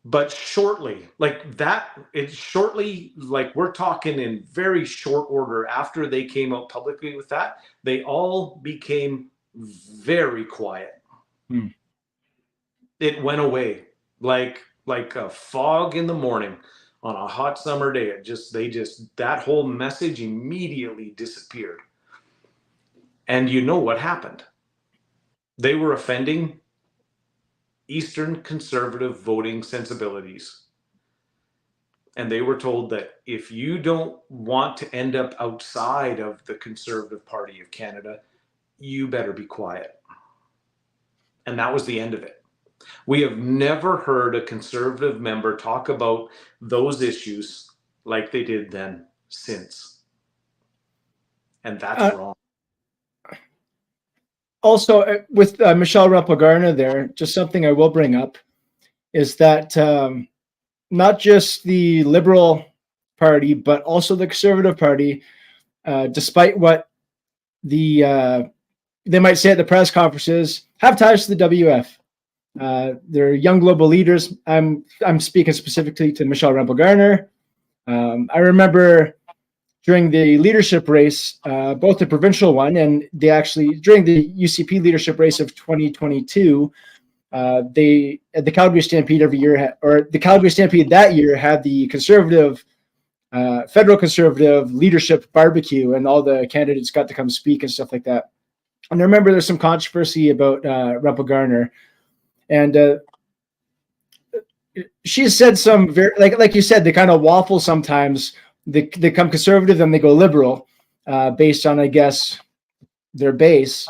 But shortly, like we're talking in very short order after they came out publicly with that, they all became very quiet. It went away like a fog in the morning on a hot summer day. That whole message immediately disappeared. And you know what happened? They were offending Eastern conservative voting sensibilities. And they were told that if you don't want to end up outside of the Conservative Party of Canada, you better be quiet. And that was the end of it. We have never heard a Conservative member talk about those issues like they did then since. And that's wrong. Also, with Michelle Rempel Garner there, just something I will bring up is that not just the Liberal Party, but also the Conservative Party, despite what they might say at the press conferences, have ties to the WF. They're young global leaders. I'm speaking specifically to Michelle Rempel Garner. I remember during the leadership race, both the provincial one and during the UCP leadership race of 2022, at the Calgary Stampede every year, or the Calgary Stampede that year, had the Conservative, federal Conservative leadership barbecue, and all the candidates got to come speak and stuff like that. And I remember there's some controversy about Rempel Garner, and she said some very, like you said, they kind of waffle sometimes. They come conservative, then they go liberal, based on, I guess, their base,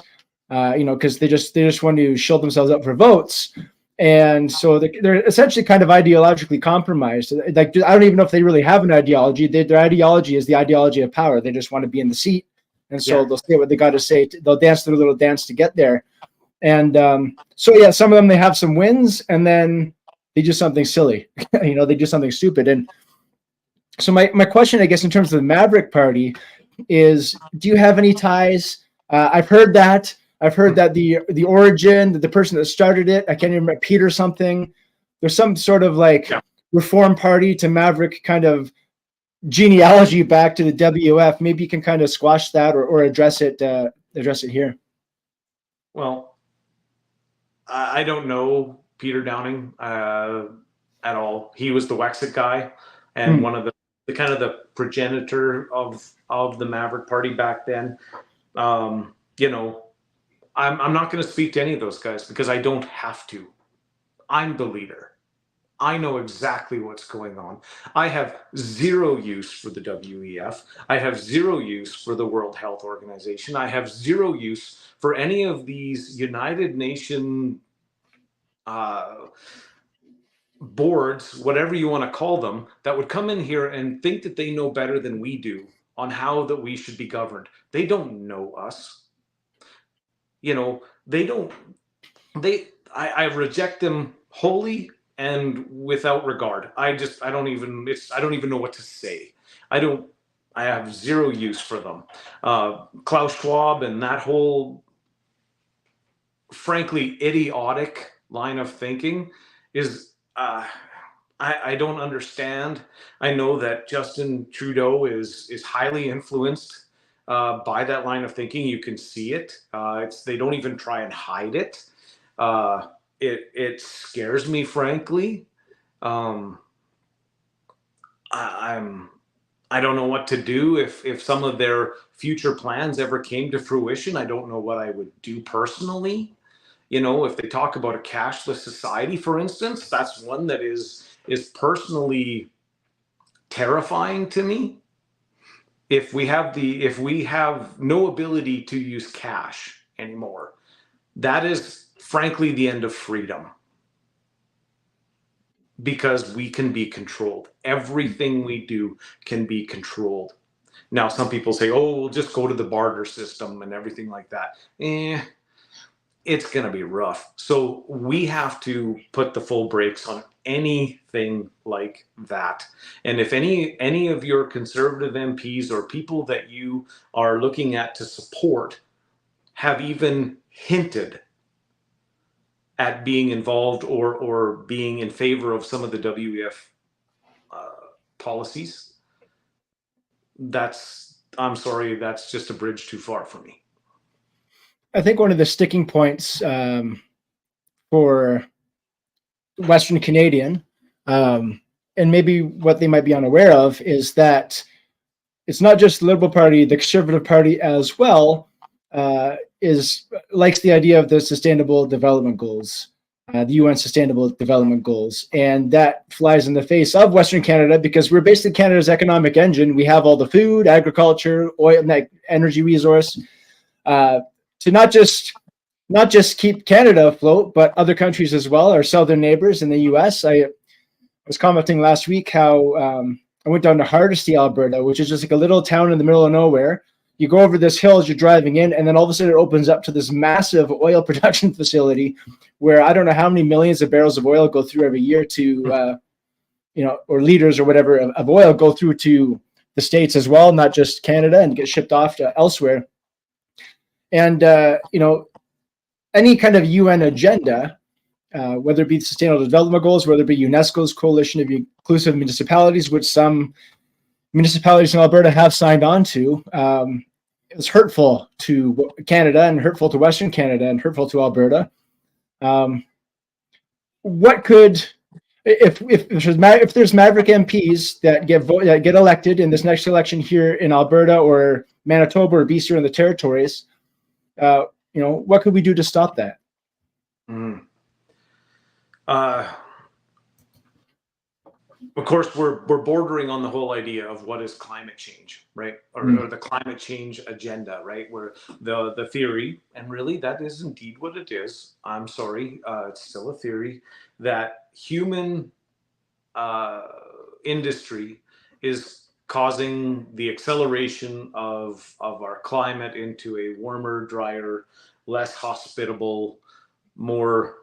because they just want to shield themselves up for votes, and so they're essentially kind of ideologically compromised. Like, I don't even know if they really have an ideology. Their ideology is the ideology of power. They just want to be in the seat, and so they'll say what they got to say. They'll dance their little dance to get there, and so yeah, some of them, they have some wins, and then they do something silly. They do something stupid. And so my question, I guess, in terms of the Maverick Party is, do you have any ties? I've heard that the origin, the person that started it, I can't even remember, Peter something. There's some sort of reform party to Maverick kind of genealogy back to the WF, maybe you can kind of squash that or address it here. Well, I don't know Peter Downing at all. He was the Wexit guy and one of the kind of the progenitor of the Maverick Party back then. You know, I'm not going to speak to any of those guys because I don't have to. I'm the leader. I know exactly what's going on. I have zero use for the WEF. I have zero use for the World Health Organization. I have zero use for any of these United Nations boards, whatever you want to call them, that would come in here and think that they know better than we do on how that we should be governed. They don't know us. You know, they don't. I reject them wholly and without regard. I don't even know what to say. I have zero use for them. Klaus Schwab and that whole frankly idiotic line of thinking is I don't understand. I know that Justin Trudeau is highly influenced by that line of thinking. You can see it. They don't even try and hide it. It scares me, frankly. I don't know what to do if some of their future plans ever came to fruition. I don't know what I would do personally. You know, if they talk about a cashless society, for instance, that's one that is personally terrifying to me. If we have no ability to use cash anymore, that is frankly the end of freedom, because we can be controlled. Everything we do can be controlled. Now, some people say, oh, we'll just go to the barter system and everything like that. It's going to be rough. So we have to put the full brakes on anything like that. And if any of your conservative MPs or people that you are looking at to support have even hinted at being involved or being in favor of some of the WEF policies, I'm sorry, that's just a bridge too far for me. I think one of the sticking points for Western Canadian, and maybe what they might be unaware of, is that it's not just the Liberal Party, the Conservative Party as well likes the idea of the Sustainable Development Goals, the UN Sustainable Development Goals, and that flies in the face of Western Canada because we're basically Canada's economic engine. We have all the food, agriculture, oil, energy resource. To not just keep Canada afloat, but other countries as well, our southern neighbors in the U.S. I was commenting last week how I went down to Hardisty, Alberta, which is just like a little town in the middle of nowhere. You go over this hill as you're driving in, and then all of a sudden it opens up to this massive oil production facility where I don't know how many millions of barrels of oil go through every year to, or liters or whatever of oil go through to the States as well, not just Canada, and get shipped off to elsewhere. And, any kind of UN agenda, whether it be the Sustainable Development Goals, whether it be UNESCO's Coalition of Inclusive Municipalities, which some municipalities in Alberta have signed on to, is hurtful to Canada and hurtful to Western Canada and hurtful to Alberta. What could, if there's Maverick MPs that get elected in this next election here in Alberta or Manitoba or BC or in the territories, what could we do to stop that? Of course, we're bordering on the whole idea of what is climate change, right? Or the climate change agenda, right? Where the theory, and really that is indeed what it is. I'm sorry, it's still a theory that human industry is causing the acceleration of our climate into a warmer, drier, less hospitable, more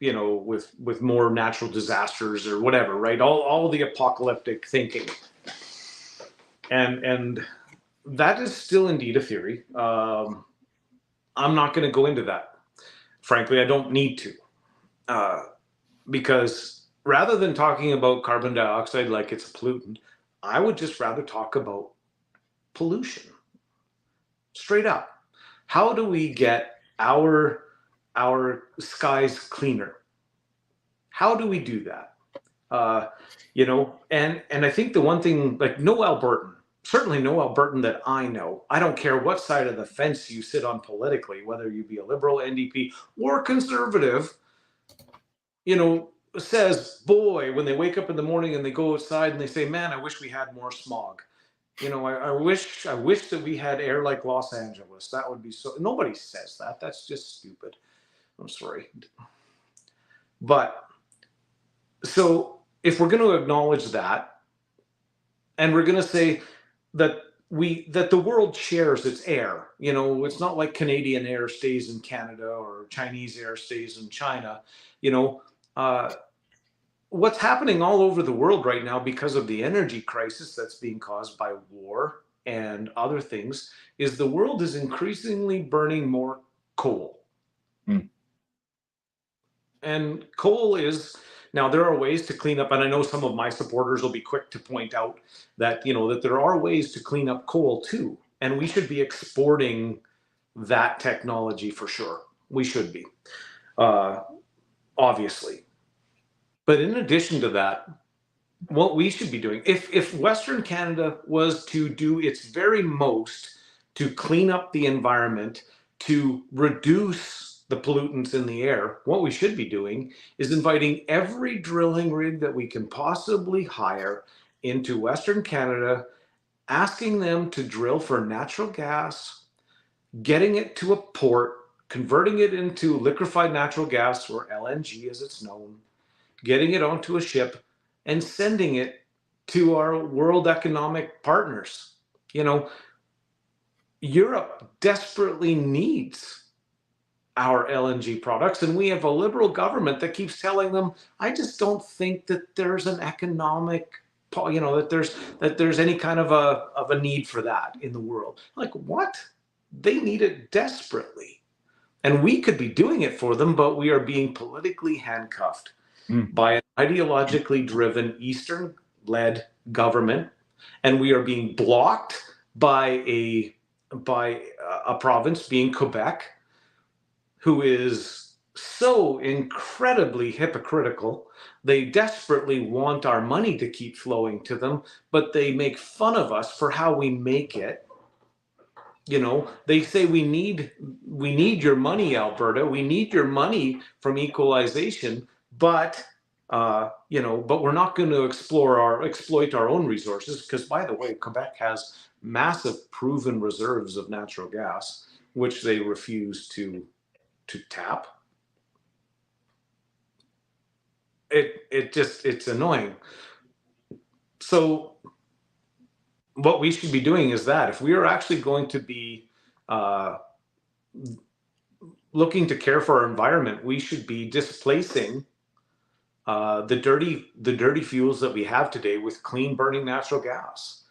with more natural disasters or whatever, right? All the apocalyptic thinking, and that is still indeed a theory. I'm not going to go into that. Frankly, I don't need to, because rather than talking about carbon dioxide like it's a pollutant, I would just rather talk about pollution. Straight up. How do we get our skies cleaner? How do we do that? You know, and I think the one thing, like, no Albertan, certainly no Albertan that I know, I don't care what side of the fence you sit on politically, whether you be a liberal, NDP, or conservative, you know, says, boy, when they wake up in the morning and they go outside and they say, man, I wish we had more smog. You know, I wish that we had air like Los Angeles. That would be so. Nobody says that. That's just stupid. I'm sorry. But so if we're going to acknowledge that, and we're going to say that that the world shares its air, you know, it's not like Canadian air stays in Canada or Chinese air stays in China. You know, what's happening all over the world right now because of the energy crisis that's being caused by war and other things is the world is increasingly burning more coal. And coal is, now there are ways to clean up, and I know some of my supporters will be quick to point out that, you know, that there are ways to clean up coal too. And we should be exporting that technology for sure. We should be, obviously. But in addition to that, what we should be doing, if Western Canada was to do its very most to clean up the environment, to reduce the pollutants in the air, what we should be doing is inviting every drilling rig that we can possibly hire into Western Canada, asking them to drill for natural gas, getting it to a port, converting it into liquefied natural gas, or LNG as it's known, getting it onto a ship, and sending it to our world economic partners. You know, Europe desperately needs our LNG products, and we have a liberal government that keeps telling them, I just don't think that there's an economic, you know, that there's any kind of a need for that in the world. Like, what? They need it desperately. And we could be doing it for them, but we are being politically handcuffed by an ideologically driven Eastern-led government, and we are being blocked by a province, being Quebec, who is so incredibly hypocritical. They desperately want our money to keep flowing to them, but they make fun of us for how we make it. You know, they say we need your money, Alberta. We need your money from equalization, but you know, but we're not going to exploit our own resources, because, by the way, Quebec has massive proven reserves of natural gas, which they refuse to tap. It's annoying. So what we should be doing is that if we are actually going to be looking to care for our environment, we should be displacing the dirty fuels that we have today with clean burning natural gas.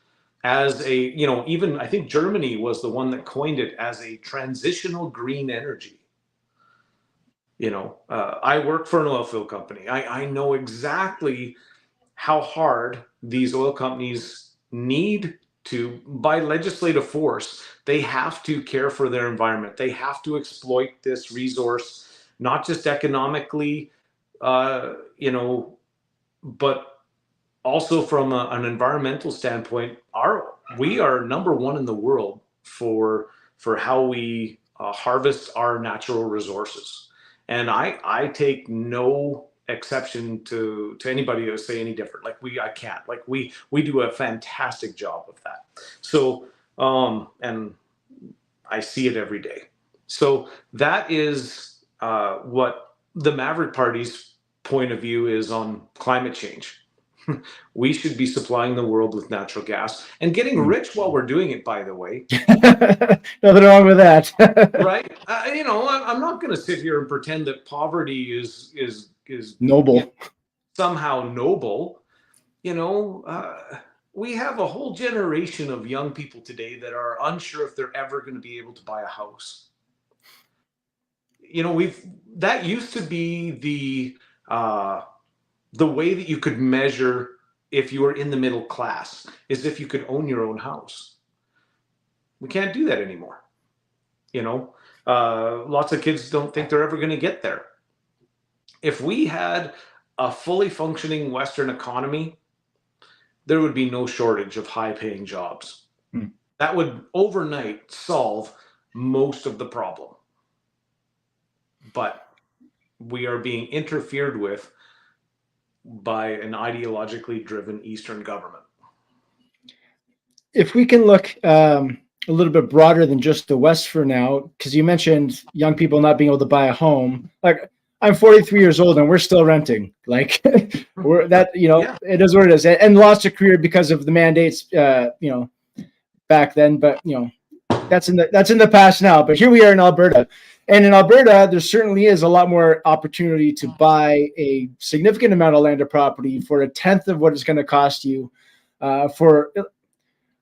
As a, you know, even I think Germany was the one that coined it as a transitional green energy. You know, I work for an oil field company. I know exactly how hard these oil companies need to, by legislative force, they have to care for their environment. They have to exploit this resource, not just economically, you know, but also from an environmental standpoint. We are number one in the world for how we harvest our natural resources. And I take no exception to anybody who say any different. Like, I can't. Like, we do a fantastic job of that. So and I see it every day. So that is what the Maverick Party's point of view is on climate change. We should be supplying the world with natural gas and getting rich while we're doing it, by the way. Nothing wrong with that. Right? You know, I'm not going to sit here and pretend that poverty is noble, you know, somehow noble. You know, we have a whole generation of young people today that are unsure if they're ever going to be able to buy a house. You know, that used to be the way that you could measure if you were in the middle class, is if you could own your own house. We can't do that anymore. You know, lots of kids don't think they're ever going to get there. If we had a fully functioning Western economy, there would be no shortage of high paying jobs. That would overnight solve most of the problem. But we are being interfered with by an ideologically driven Eastern government. If we can look a little bit broader than just the West for now, because you mentioned young people not being able to buy a home. Like, I'm 43 years old and we're still renting. Like, we're that, you know, it is what it is, and lost a career because of the mandates, you know, back then. But you know, that's in the past now. But here we are in Alberta, and in Alberta, there certainly is a lot more opportunity to buy a significant amount of land or property for a tenth of what it's going to cost you. For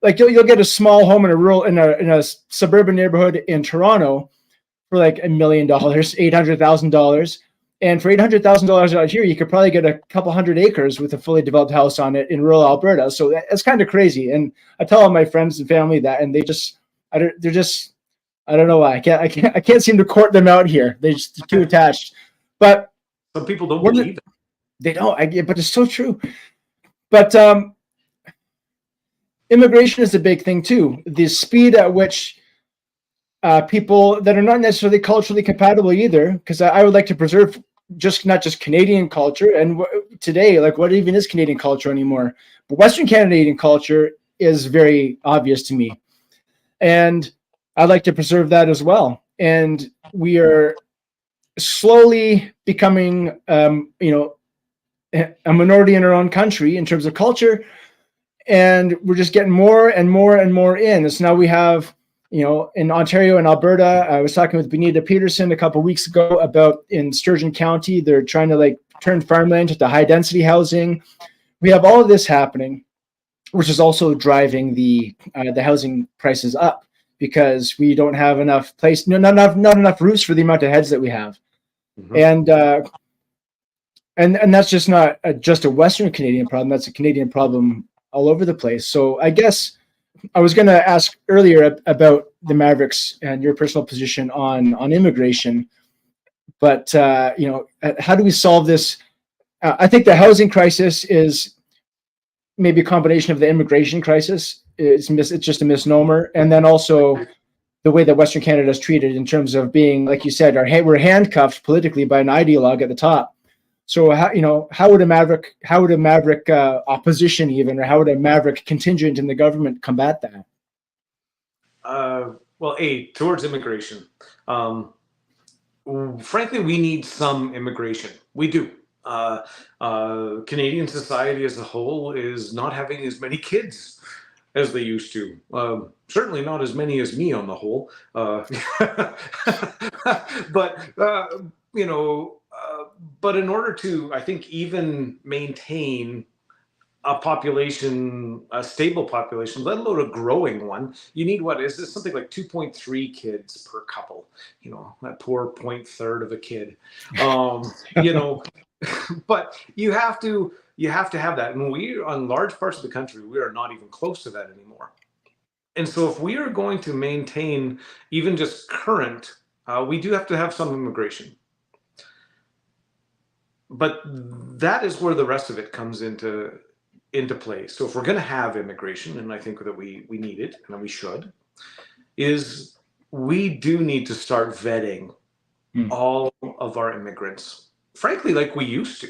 like, you'll get a small home in a suburban neighborhood in Toronto for like $1 million, $800,000. And for $800,000 out here, you could probably get a couple hundred acres with a fully developed house on it in rural Alberta. So that's kind of crazy. And I tell all my friends and family that, and I don't know why. I can't seem to court them out here. They're just too attached. But some people don't believe it. They don't. But it's so true. But immigration is a big thing too. The speed at which people that are not necessarily culturally compatible either, because I would like to preserve not just Canadian culture. And today, like, what even is Canadian culture anymore? But Western Canadian culture is very obvious to me, and I'd like to preserve that as well. And we are slowly becoming, you know, a minority in our own country in terms of culture, and we're just getting more and more and more in. So now we have, you know, in Ontario and Alberta, I was talking with Benita Peterson a couple of weeks ago about in Sturgeon County, they're trying to like turn farmland into high density housing. We have all of this happening, which is also driving the housing prices up because we don't have enough place, not enough roofs for the amount of heads that we have. Mm-hmm. And that's just not just a Western Canadian problem. That's a Canadian problem all over the place. So I guess I was going to ask earlier about the Mavericks and your personal position on immigration, but you know, how do we solve this? I think the housing crisis is maybe a combination of the immigration crisis. It's just a misnomer, and then also the way that Western Canada is treated in terms of being, like you said, we're handcuffed politically by an ideologue at the top. So how would a Maverick opposition even, or how would a Maverick contingent in the government combat that? Well, towards immigration. Frankly, we need some immigration. We do. Canadian society as a whole is not having as many kids as they used to. Certainly not as many as me on the whole. But you know. But in order to, I think, even maintain a population, a stable population, let alone a growing one, you need, what is this, something like 2.3 kids per couple? You know, that poor 0.3 of a kid. You know, but you have to have that. And we, on large parts of the country, we are not even close to that anymore. And so if we are going to maintain even just current, we do have to have some immigration. But that is where the rest of it comes into play. So if we're going to have immigration, and I think that we need it, and we should, is we do need to start vetting all of our immigrants, frankly, like we used to.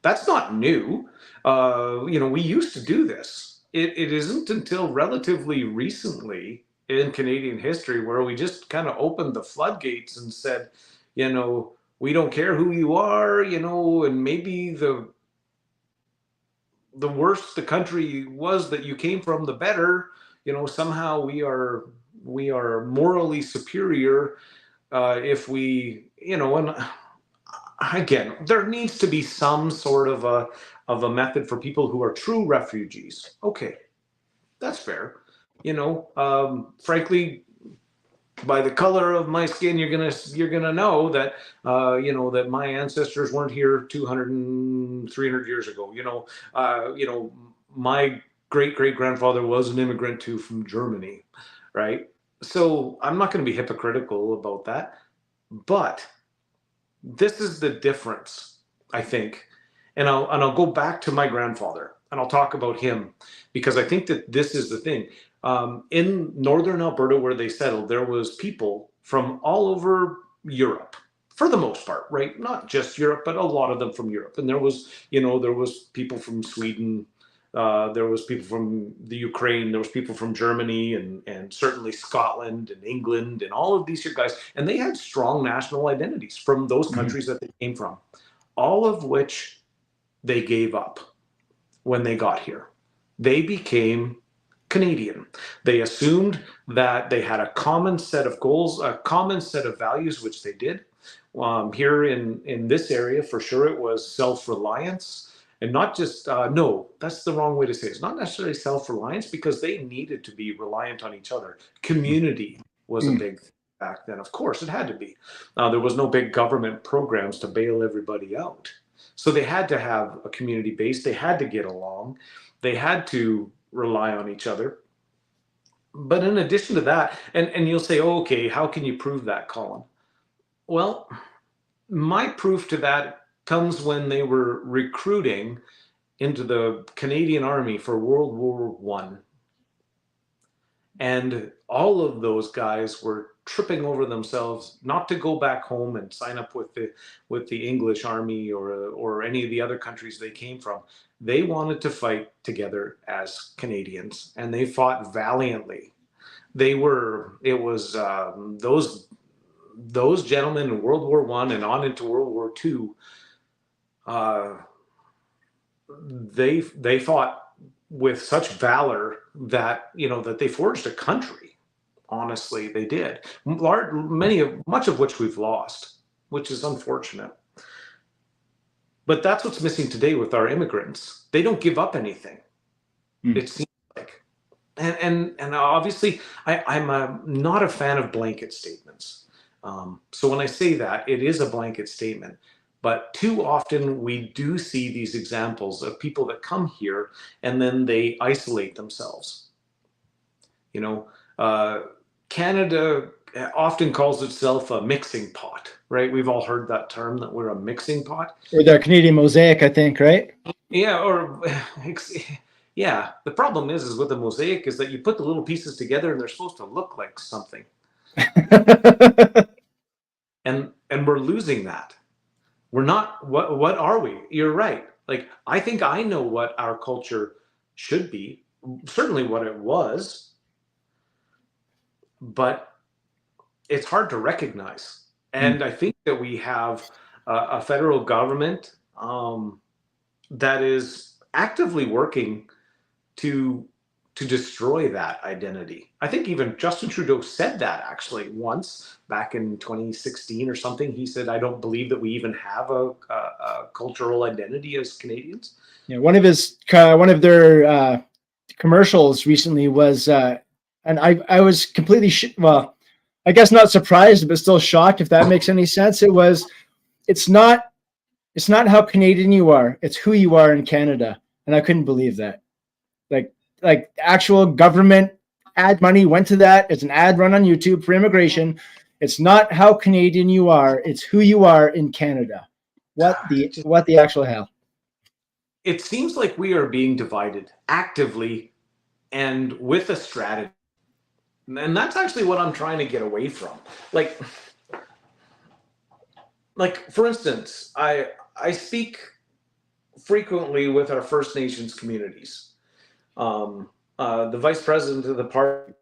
That's not new. You know, we used to do this. It isn't until relatively recently in Canadian history where we just kind of opened the floodgates and said, you know, we don't care who you are, you know, and maybe the worse the country was that you came from, the better. You know, somehow we are morally superior if we, you know. And again, there needs to be some sort of a method for people who are true refugees. Okay, that's fair. You know, frankly, by the color of my skin, you're gonna know that that my ancestors weren't here 200 and 300 years ago. My great great grandfather was an immigrant too from Germany, right? So I'm not going to be hypocritical about that, but this is the difference, I think. And I'll go back to my grandfather and I'll talk about him because I think that this is the thing. In northern Alberta, where they settled, there was people from all over Europe, for the most part, right? Not just Europe, but a lot of them from Europe. And there was people from Sweden, there was people from the Ukraine, there was people from Germany, and certainly Scotland and England, and all of these guys. And they had strong national identities from those countries that they came from, all of which they gave up when they got here. They became Canadian. They assumed that they had a common set of goals, a common set of values, which they did. Here in this area, for sure, it was self-reliance. And not just, no, that's the wrong way to say it. It's not necessarily self-reliance because they needed to be reliant on each other. Community was a big thing back then. Of course, it had to be. There was no big government programs to bail everybody out. So they had to have a community base. They had to get along. They had to rely on each other. But in addition to that, and you'll say, oh, okay, how can you prove that, Colin? Well, my proof to that comes when they were recruiting into the Canadian Army for World War One. And all of those guys were tripping over themselves not to go back home and sign up with the English Army or any of the other countries they came from. They wanted to fight together as Canadians, and they fought valiantly. Those gentlemen in World War One and on into World War Two. They fought with such valor that that they forged a country. Honestly, they did. Much of which we've lost, which is unfortunate. But that's what's missing today with our immigrants. They don't give up anything. It seems like, and obviously, I'm not a fan of blanket statements. So when I say that, it is a blanket statement. But too often we do see these examples of people that come here and then they isolate themselves. Canada often calls itself a mixing pot, right? We've all heard that term, that we're a mixing pot. Or the Canadian mosaic, I think, right? Yeah, yeah. The problem is with the mosaic is that you put the little pieces together and they're supposed to look like something. and we're losing that. We're not, what are we? You're right. Like, I think I know what our culture should be, certainly what it was, but it's hard to recognize. And I think that we have a federal government that is actively working to destroy that identity. I think even Justin Trudeau said that actually once back in 2016 or something. He said, I don't believe that we even have a cultural identity as Canadians. Yeah, one of their commercials recently was, and I was completely, well, I guess not surprised, but still shocked, if that makes any sense. It's not how Canadian you are, it's who you are in Canada. And I couldn't believe that. Like actual government ad money went to that. It's an ad run on YouTube for immigration. It's not how Canadian you are, it's who you are in Canada. What the actual hell? It seems like we are being divided actively and with a strategy. And that's actually what I'm trying to get away from. Like for instance, I speak frequently with our First Nations communities. The vice president of the party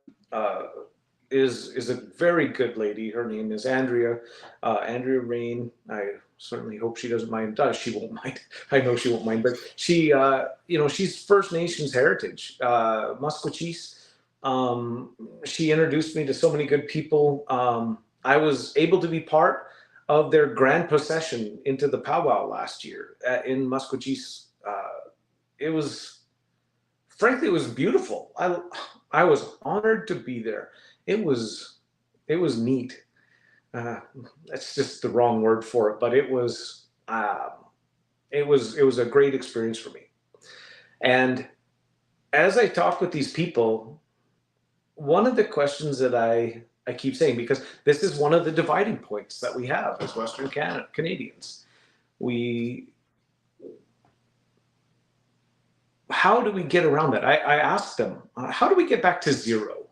is a very good lady. Her name is Andrea Rain. I certainly hope she doesn't mind. She won't mind. I know she won't mind. But she, she's First Nations heritage, Musqueam. She introduced me to so many good people. I was able to be part of their grand procession into the powwow last year in Musqueam. Frankly, it was beautiful. I was honored to be there. It was neat. That's just the wrong word for it, but it was a great experience for me. And as I talk with these people, one of the questions that I keep saying, because this is one of the dividing points that we have as Western Canadians, how do we get around that? I asked them, how do we get back to zero,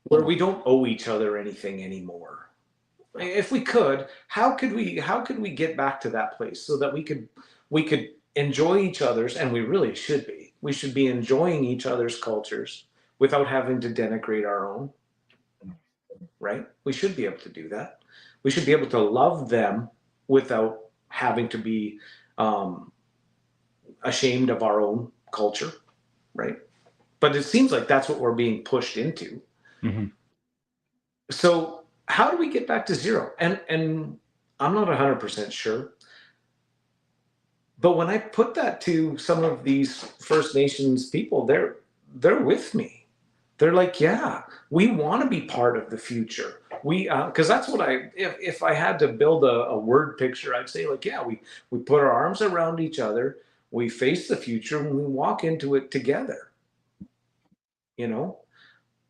where we don't owe each other anything anymore? If we could, how could we get back to that place so that we could enjoy each other's, and we really should be. We should be enjoying each other's cultures without having to denigrate our own, right? We should be able to do that. We should be able to love them without having to be ashamed of our own culture, right? But it seems like that's what we're being pushed into. So how do we get back to zero? And I'm not 100% sure. But when I put that to some of these First Nations people, they're with me. They're like, yeah, we want to be part of the future. Because that's what if I had to build a word picture, I'd say, like, yeah, we put our arms around each other, we face the future, and we walk into it together. You know,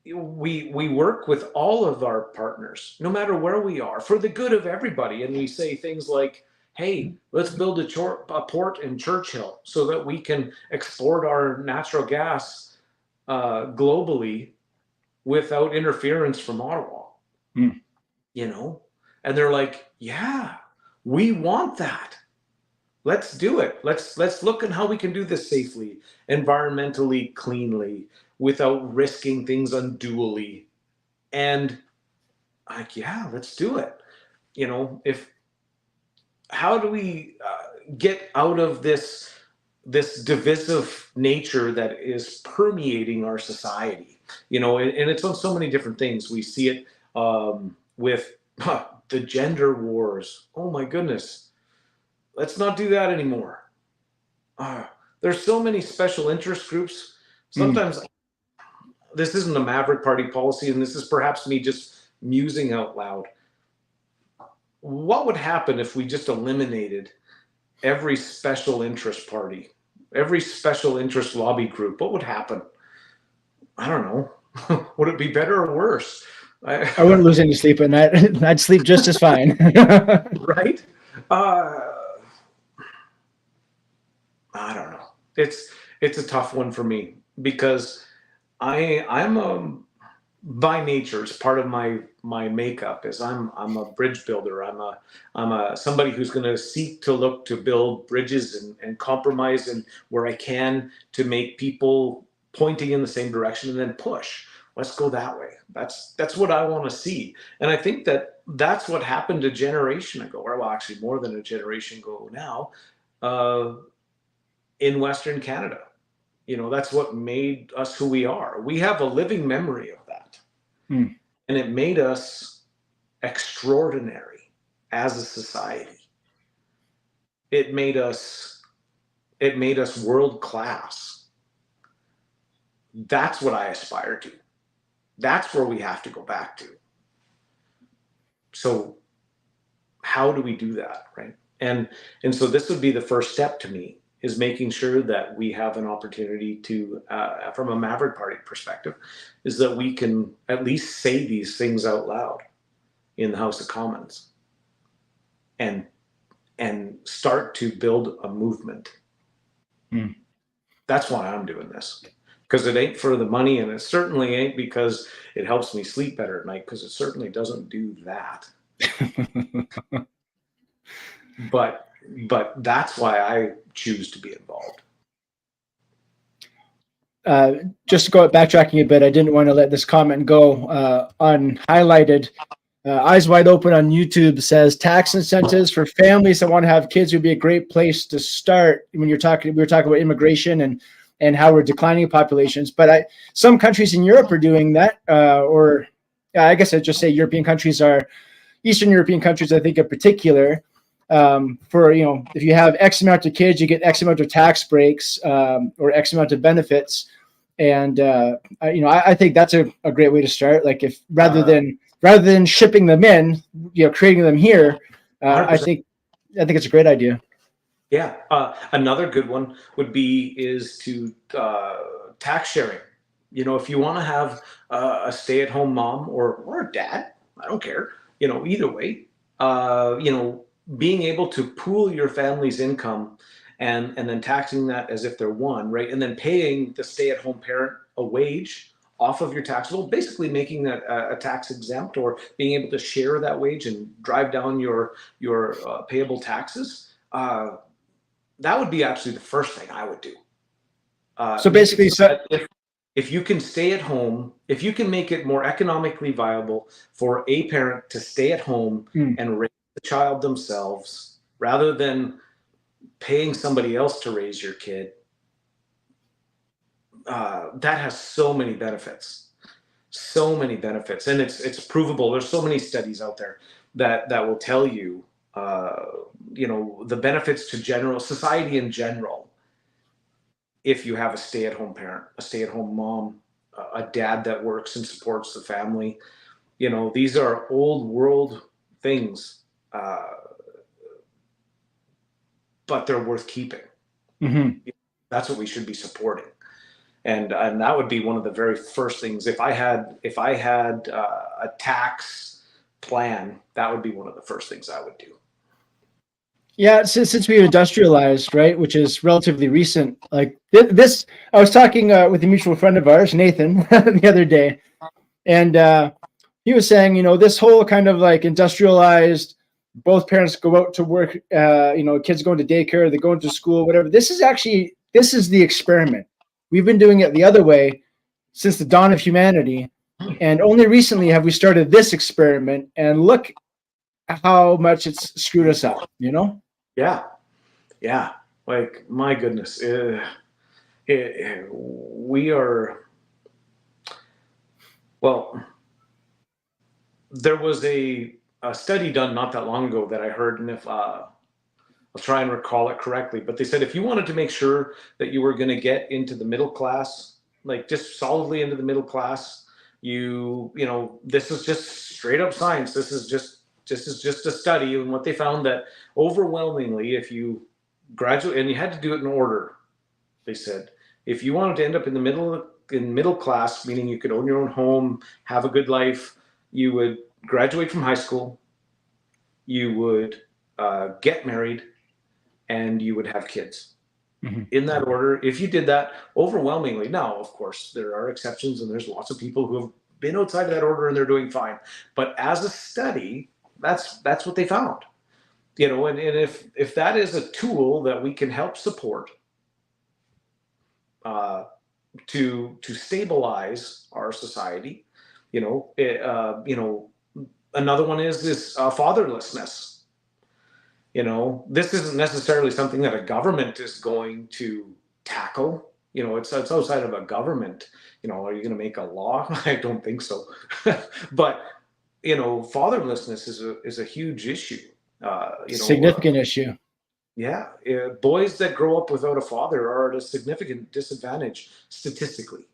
we work with all of our partners, no matter where we are, for the good of everybody. And we say things like, hey, let's build a port in Churchill so that we can export our natural gas globally without interference from Ottawa. You know, and they're like, yeah, we want that. Let's do it. Let's look at how we can do this safely, environmentally cleanly, without risking things unduly. And like, yeah, let's do it. You know, how do we get out of this divisive nature that is permeating our society? You know, and it's on so many different things. We see it with the gender wars. Oh my goodness. Let's not do that anymore. There's so many special interest groups. Sometimes this isn't a Maverick Party policy, and this is perhaps me just musing out loud. What would happen if we just eliminated every special interest party, every special interest lobby group? What would happen? I don't know. Would it be better or worse? I wouldn't lose any sleep at night. I'd sleep just as fine. Right? I don't know. It's a tough one for me, because I'm by nature, it's part of my makeup is I'm a bridge builder. I'm a somebody who's going to seek to look to build bridges and compromise and where I can to make people pointing in the same direction and then push. Let's go that way. That's what I want to see. And I think that's what happened a generation ago, or well, actually more than a generation ago now, in Western Canada. You know, that's what made us who we are. We have a living memory of that. And it made us extraordinary as a society. It made us world class. That's what I aspire to. That's where we have to go back to. So how do we do that, right? And so this would be the first step to me, is making sure that we have an opportunity to, from a Maverick Party perspective, is that we can at least say these things out loud in the House of Commons and start to build a movement. That's why I'm doing this. Because it ain't for the money, and it certainly ain't because it helps me sleep better at night, because it certainly doesn't do that. But that's why I choose to be involved. Just to go backtracking a bit, I didn't want to let this comment go unhighlighted. Eyes Wide Open on YouTube says tax incentives for families that want to have kids would be a great place to start. When we were talking about immigration and how we're declining populations, but some countries in Europe are doing that, or I guess I'd just say European countries are, Eastern European countries, I think in particular, for, you know, if you have X amount of kids, you get X amount of tax breaks, or X amount of benefits. And, you know, I think that's a great way to start. Like, if rather than rather than shipping them in, creating them here. I 100%. think it's a great idea. Yeah. Another good one is to tax sharing. If you want to have a stay-at-home mom or a dad, I don't care. Either way, being able to pool your family's income and then taxing that as if they're one, right? And then paying the stay-at-home parent a wage off of your taxable, basically making that a tax exempt, or being able to share that wage and drive down your payable taxes. That would be actually the first thing I would do. So basically, if you can stay at home, if you can make it more economically viable for a parent to stay at home and raise the child themselves, rather than paying somebody else to raise your kid, that has so many benefits. So many benefits, and it's provable. There's so many studies out there that will tell you, the benefits to general society in general. If you have a stay-at-home parent, a stay-at-home mom, a dad that works and supports the family, these are old world things, but they're worth keeping. That's what we should be supporting. And that would be one of the very first things. If I had a tax plan, that would be one of the first things I would do. Yeah, since we've industrialized, right, which is relatively recent, like this, I was talking with a mutual friend of ours, Nathan, the other day, and he was saying, this whole kind of like industrialized, both parents go out to work, kids going to daycare, they go into school, whatever. This is the experiment. We've been doing it the other way since the dawn of humanity, and only recently have we started this experiment, and look how much it's screwed us up, Yeah. Like, my goodness, we are. Well, there was a study done not that long ago that I heard, and if I'll try and recall it correctly, but they said if you wanted to make sure that you were going to get into the middle class, like just solidly into the middle class, this is just straight up science. This is just a study, and what they found that overwhelmingly, if you graduate, and you had to do it in order, they said, if you wanted to end up in middle class, meaning you could own your own home, have a good life, you would graduate from high school, you would get married, and you would have kids. In that order. If you did that overwhelmingly, now of course there are exceptions, and there's lots of people who have been outside of that order and they're doing fine, but as a study, that's what they found. And if that is a tool that we can help support to stabilize our society, another one is this fatherlessness. This isn't necessarily something that a government is going to tackle. It's outside of a government. Are you going to make a law? I don't think so. But fatherlessness is a huge issue. Significant issue. Yeah, boys that grow up without a father are at a significant disadvantage statistically.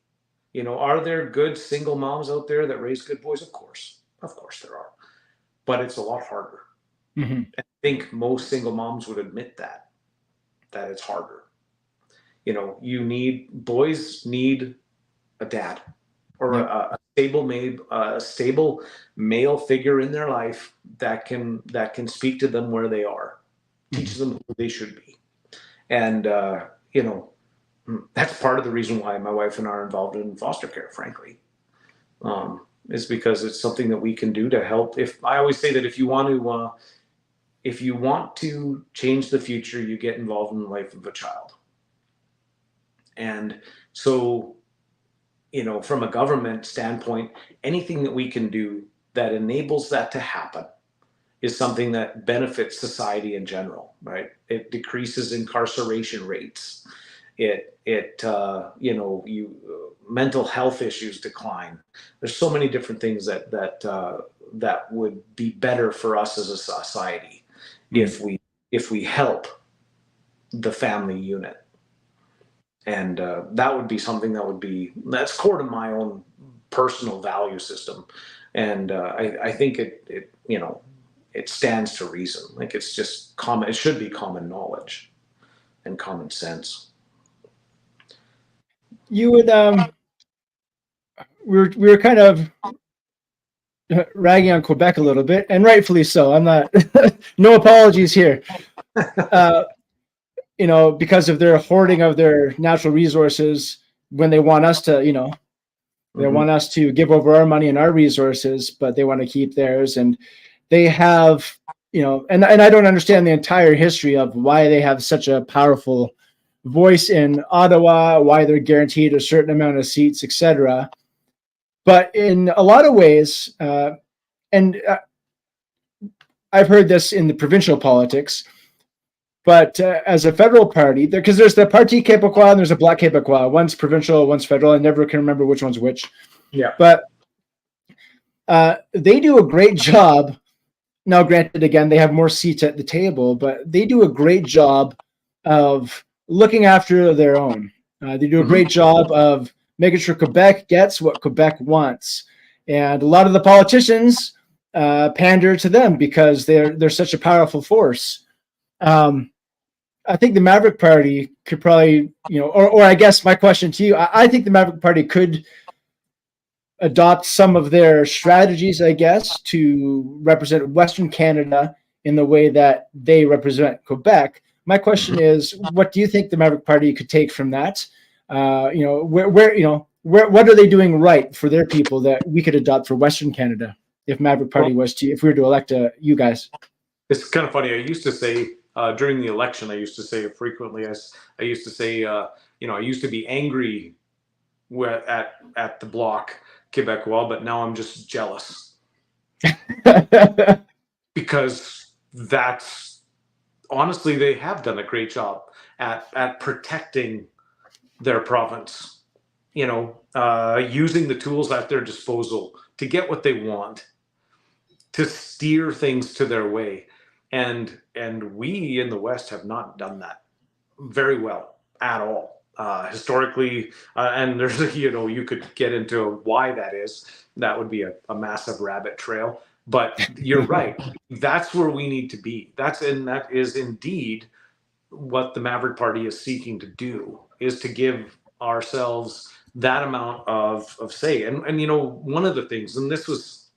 Are there good single moms out there that raise good boys? Of course there are, but it's a lot harder. I think most single moms would admit that it's harder. Boys need a dad, or a stable male figure in their life that can speak to them where they are, teach them who they should be. And that's part of the reason why my wife and I are involved in foster care, frankly, is because it's something that we can do to help. I always say that if you want to change the future, you get involved in the life of a child. And so, from a government standpoint, anything that we can do that enables that to happen is something that benefits society in general, right? It decreases incarceration rates. Mental health issues decline. There's so many different things that would be better for us as a society if we help the family unit. And that would be something that's core to my own personal value system. And I think it it stands to reason. Like, it's just common. It should be common knowledge and common sense. You would we were kind of ragging on Quebec a little bit, and rightfully so. I'm not no apologies here. Because of their hoarding of their natural resources, when they want us to, they want us to give over our money and our resources, but they want to keep theirs. And they have, and I don't understand the entire history of why they have such a powerful voice in Ottawa, why they're guaranteed a certain amount of seats, etc. But in a lot of ways, and I've heard this in the provincial politics, but as a federal party, because there's the Parti Québécois and there's a Bloc Québécois. One's provincial, one's federal. I never can remember which one's which. Yeah. But they do a great job. Now, granted, again, they have more seats at the table, but they do a great job of looking after their own. They do a great job of making sure Quebec gets what Quebec wants. And a lot of the politicians pander to them because they're such a powerful force. I think the Maverick Party could probably, or I guess my question to you, I think the Maverick Party could adopt some of their strategies, I guess, to represent Western Canada in the way that they represent Quebec. My question is, what do you think the Maverick Party could take from that? What are they doing right for their people that we could adopt for Western Canada if Maverick Party if we were to elect you guys? It's kind of funny. I used to say during the election, I used to say frequently, I used to say, I used to be angry at the Bloc Québécois, but now I'm just jealous because honestly, they have done a great job at protecting their province, using the tools at their disposal to get what they want, to steer things to their way. And we in the West have not done that very well at all. Historically, and there's you could get into why that is. That would be a massive rabbit trail. But you're right. That's where we need to be. That is indeed what the Maverick Party is seeking to do, is to give ourselves that amount of say. And one of the things, and this was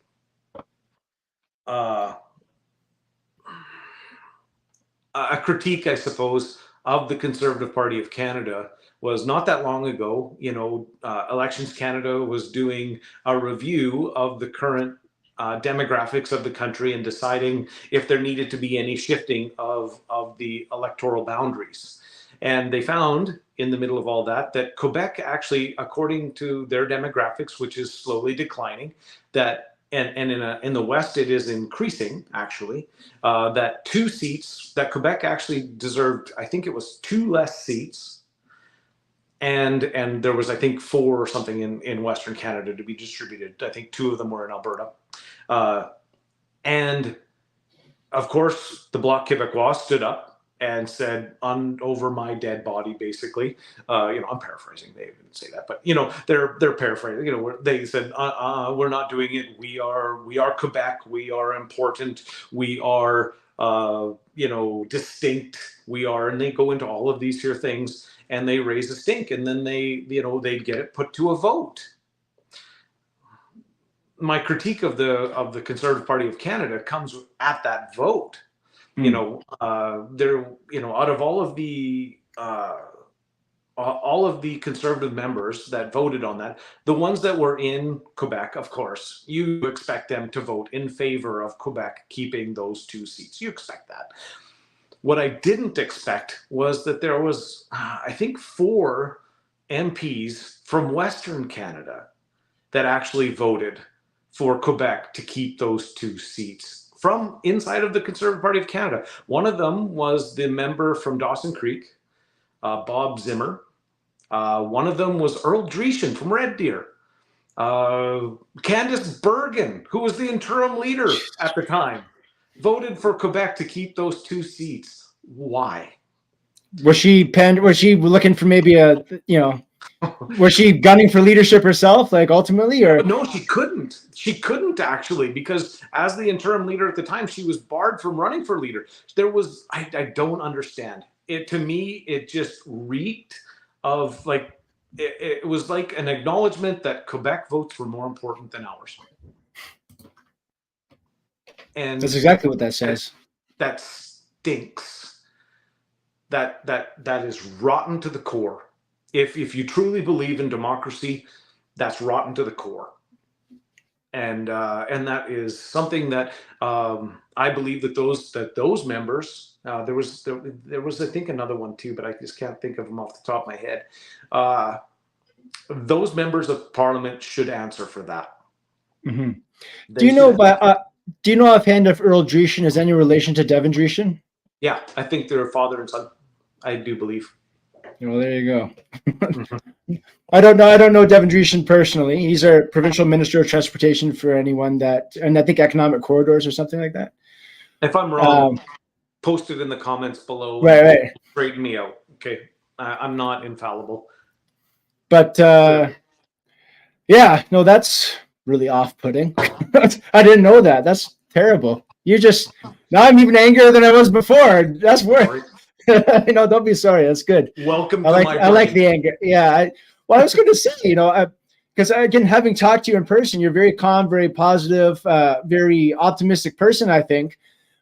a critique, I suppose, of the Conservative Party of Canada was not that long ago. Elections Canada was doing a review of the current demographics of the country and deciding if there needed to be any shifting of the electoral boundaries. And they found in the middle of all that Quebec actually, according to their demographics, which is slowly declining, that and in the West it is increasing actually, that 2 seats, that Quebec actually deserved, I think it was 2 less seats, and there was, I think, 4 or something in Western Canada to be distributed. I think 2 of them were in Alberta, and of course the Bloc Québécois stood up and said, over my dead body, basically. I'm paraphrasing. They didn't say that, but they're paraphrasing. They said, we're not doing it. We are Quebec. We are important. We are, distinct. We are, and they go into all of these here things, and they raise a stink, and then they get it put to a vote. My critique of the Conservative Party of Canada comes at that vote. Out of all of the Conservative members that voted on that, the ones that were in Quebec, of course, you expect them to vote in favor of Quebec keeping those 2 seats. You expect that. What I didn't expect was that there was, I think, 4 MPs from Western Canada that actually voted for Quebec to keep those 2 seats from inside of the Conservative Party of Canada. One of them was the member from Dawson Creek, Bob Zimmer. One of them was Earl Dreeshen from Red Deer. Candice Bergen, who was the interim leader at the time, voted for Quebec to keep those 2 seats. Why? Was she looking for maybe a Was she gunning for leadership herself, like ultimately, or no? She couldn't. She couldn't actually, because as the interim leader at the time, she was barred from running for leader. There was, I don't understand it. To me, it just reeked of like it was like an acknowledgement that Quebec votes were more important than ours. And that's exactly what that says. That stinks. That is rotten to the core. If you truly believe in democracy, that's rotten to the core. And that is something that I believe that those members, there was I think another one too, but I just can't think of them off the top of my head. Those members of parliament should answer for that. Mm-hmm. Do you know offhand if Earl Dreeshen is any relation to Devin Dreeshen? Yeah, I think they're father and son. I do believe. Well, there you go. I don't know Devin Dreeshen personally. He's our provincial minister of transportation for anyone that, and I think economic corridors or something like that. If I'm wrong, post it in the comments below. Right. Straighten me out. Okay, I'm not infallible. But yeah, no, that's really off-putting. I didn't know that. That's terrible. Now I'm even angrier than I was before. That's worse. Don't be sorry. That's good. Welcome. I like the anger. Yeah. I was going to say, because again, having talked to you in person, you're very calm, very positive, very optimistic person, I think.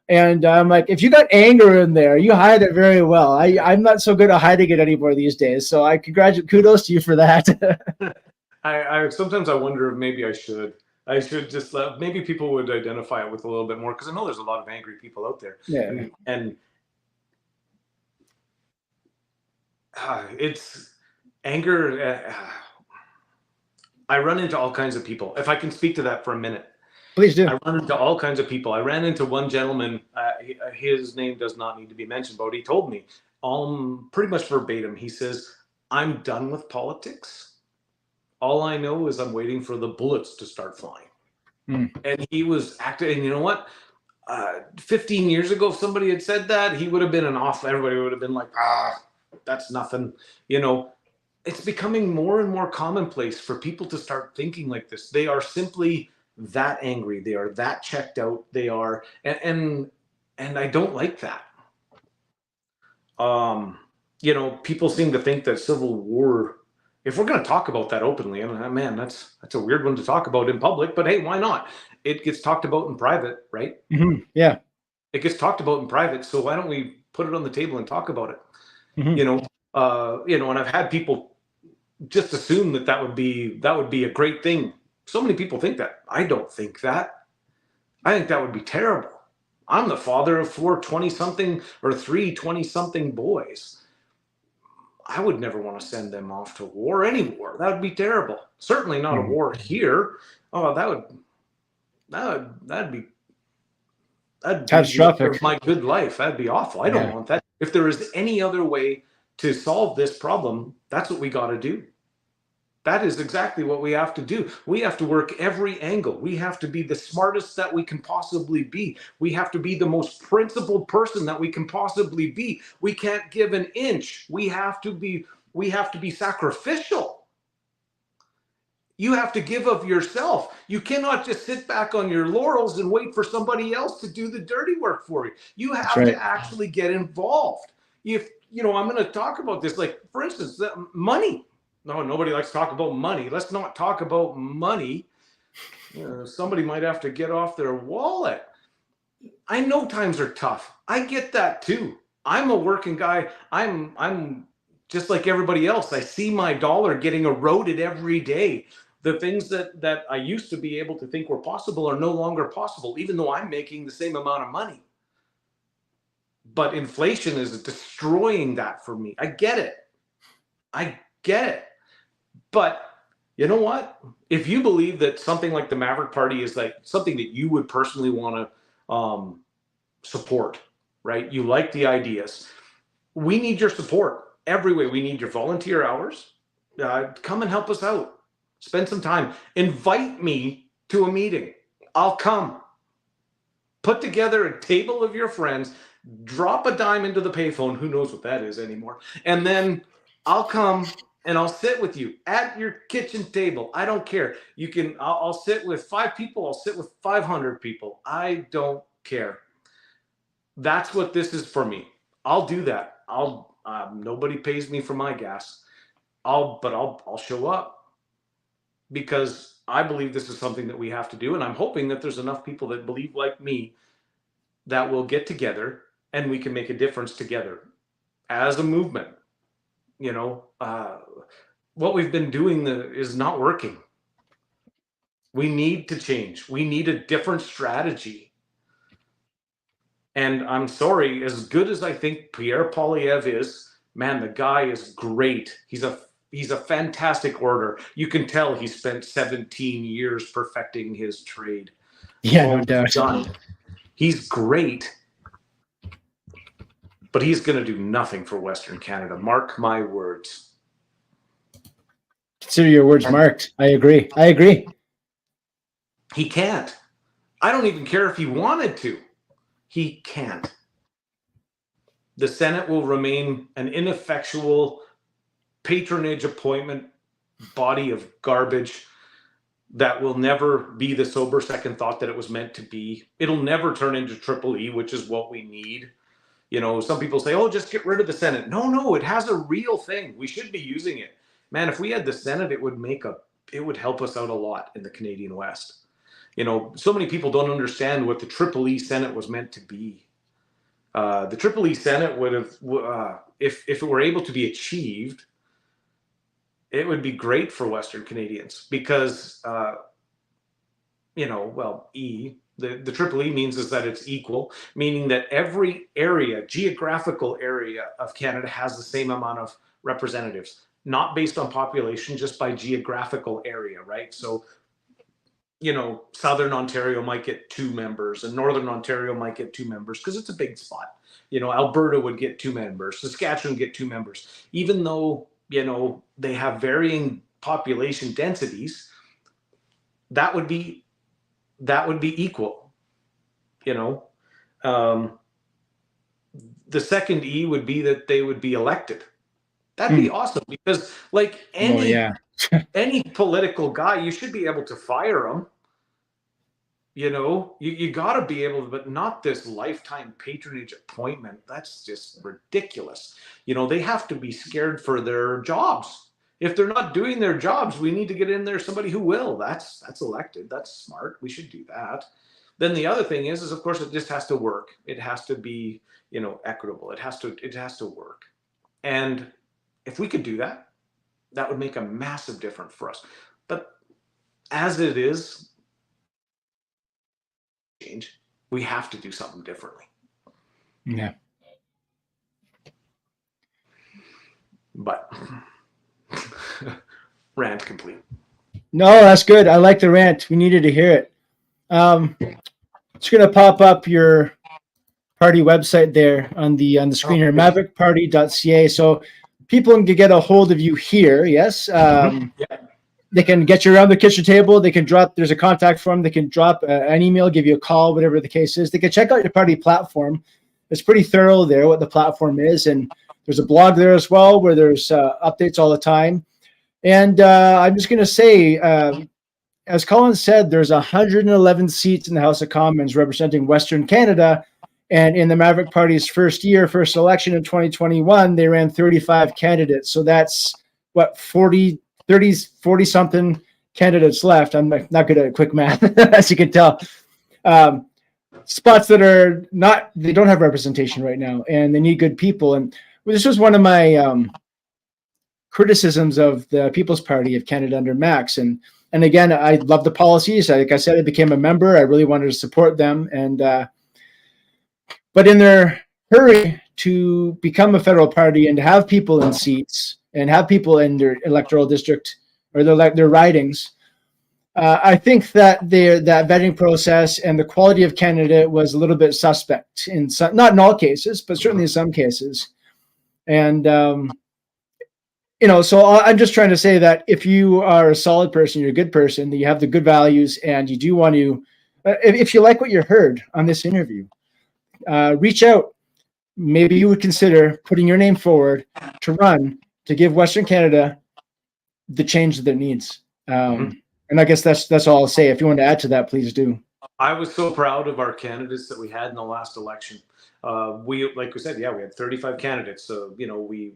And I'm like, if you got anger in there, you hide it very well. I'm not so good at hiding it anymore these days. So kudos to you for that. I sometimes I wonder if maybe I should just maybe people would identify it with a little bit more, because I know there's a lot of angry people out there. Yeah. And it's anger. I run into all kinds of people. If I can speak to that for a minute. Please do. I run into all kinds of people. I ran into one gentleman. His name does not need to be mentioned, but he told me pretty much verbatim. He says, "I'm done with politics. All I know is I'm waiting for the bullets to start flying." And he was acting. And you know what? 15 years ago, if somebody had said that, he would have been everybody would have been like, that's nothing. It's becoming more and more commonplace for people to start thinking like this. They are simply that angry. They are that checked out. They are, and I don't like that. People seem to think that civil war, if we're going to talk about that openly, man, that's a weird one to talk about in public, but hey, why not? It gets talked about in private, right? Mm-hmm. Yeah. It gets talked about in private. So why don't we put it on the table and talk about it? Mm-hmm. And I've had people just assume that would be a great thing. So many people think that. I don't think that. I think that would be terrible. I'm the father of 4 20-something or 3 20-something boys. I would never want to send them off to war, any war. That would be terrible. Certainly not a war here. Oh, that'd be catastrophic. My good life. That'd be awful. I don't want that. If there is any other way to solve this problem, that's what we got to do. That is exactly what we have to do. We have to work every angle. We have to be the smartest that we can possibly be. We have to be the most principled person that we can possibly be. We can't give an inch. We have to be sacrificial. You have to give of yourself. You cannot just sit back on your laurels and wait for somebody else to do the dirty work for you. You have to actually get involved. I'm going to talk about this, like, for instance, money. No, nobody likes to talk about money. Let's not talk about money. Somebody might have to get off their wallet. I know times are tough. I get that too. I'm a working guy. I'm just like everybody else. I see my dollar getting eroded every day. The things that I used to be able to think were possible are no longer possible, even though I'm making the same amount of money. But inflation is destroying that for me. I get it. But you know what? If you believe that something like the Maverick Party is like something that you would personally want to support, right? You like the ideas. We need your support every way. We need your volunteer hours. Come and help us out. Spend some time. Invite me to a meeting. I'll come. Put together a table of your friends. Drop a dime into the payphone. Who knows what that is anymore? And then I'll come and I'll sit with you at your kitchen table. I don't care. You can, I'll sit with 5 people. I'll sit with 500 people. I don't care. That's what this is for me. I'll do that. Nobody pays me for my gas. I'll show up because I believe this is something that we have to do. And I'm hoping that there's enough people that believe like me that will get together and we can make a difference together as a movement. You know, what we've been doing is not working. We need to change. We need a different strategy. And I'm sorry, as good as I think Pierre Poilievre is, man, the guy is great. He's a fantastic orator. You can tell he spent 17 years perfecting his trade. Yeah, no doubt. Done. He's great. But he's going to do nothing for Western Canada. Mark my words. Consider your words marked. I agree. He can't. I don't even care if he wanted to. He can't. The Senate will remain an ineffectual patronage appointment body of garbage that will never be the sober second thought that it was meant to be. It'll never turn into Triple E, which is what we need. You know, some people say, oh, just get rid of the Senate. No, it has a real thing. We should be using it. Man, if we had the Senate, it would help us out a lot in the Canadian West. You know, so many people don't understand what the Triple E Senate was meant to be. The Triple E Senate would have, if it were able to be achieved, it would be great for Western Canadians because, you know, well, the Triple E means is that it's equal, meaning that every area, geographical area of Canada has the same amount of representatives, not based on population, just by geographical area, right? So, you know, Southern Ontario might get 2 members and Northern Ontario might get 2 members because it's a big spot. You know, Alberta would get 2 members, Saskatchewan would get 2 members, even though, you know, they have varying population densities. That would be equal, you know. The second E would be that they would be elected. That'd be awesome because, like any political guy, you should be able to fire them. You know, you got to be able to, but not this lifetime patronage appointment. That's just ridiculous. You know, they have to be scared for their jobs. If they're not doing their jobs, we need to get in there somebody who will. That's elected. That's smart. We should do that. Then the other thing is of course it just has to work. It has to be, you know, equitable. It has to work. And if we could do that, that would make a massive difference for us. But as it is, change, we have to do something differently. Yeah. But rant complete. No, that's good. I like the rant. We needed to hear it. It's going to pop up your party website there on the screen here, maverickparty.ca. So people can get a hold of you here. Yes. They can get you around the kitchen table. They can drop, there's a contact form. They can drop an email, give you a call, whatever the case is. They can check out your party platform. It's pretty thorough there, what the platform is. And there's a blog there as well, where there's updates all the time. And I'm just going to say, as Colin said, there's 111 seats in the House of Commons representing Western Canada. And in the Maverick Party's first election in 2021, they ran 35 candidates. So that's what, 40 something candidates left. I'm not good at quick math, as you can tell. Spots that are not, they don't have representation right now, and they need good people. And this was one of my criticisms of the People's Party of Canada under Max. And again, I love the policies. Like I said, I became a member. I really wanted to support them. And but in their hurry to become a federal party and to have people in seats and have people in their electoral district or their ridings, I think that that vetting process and the quality of candidate was a little bit suspect in some, not in all cases, but certainly in some cases. And you know, so I'm just trying to say that if you are a solid person, you're a good person, that you have the good values, and you do want to, if you like what you heard on this interview, reach out. Maybe you would consider putting your name forward to run to give Western Canada the change that it needs. Mhm. And I guess that's all I'll say. If you want to add to that, please do. I was so proud of our candidates that we had in the last election. Like we said, yeah, we had 35 candidates. So, we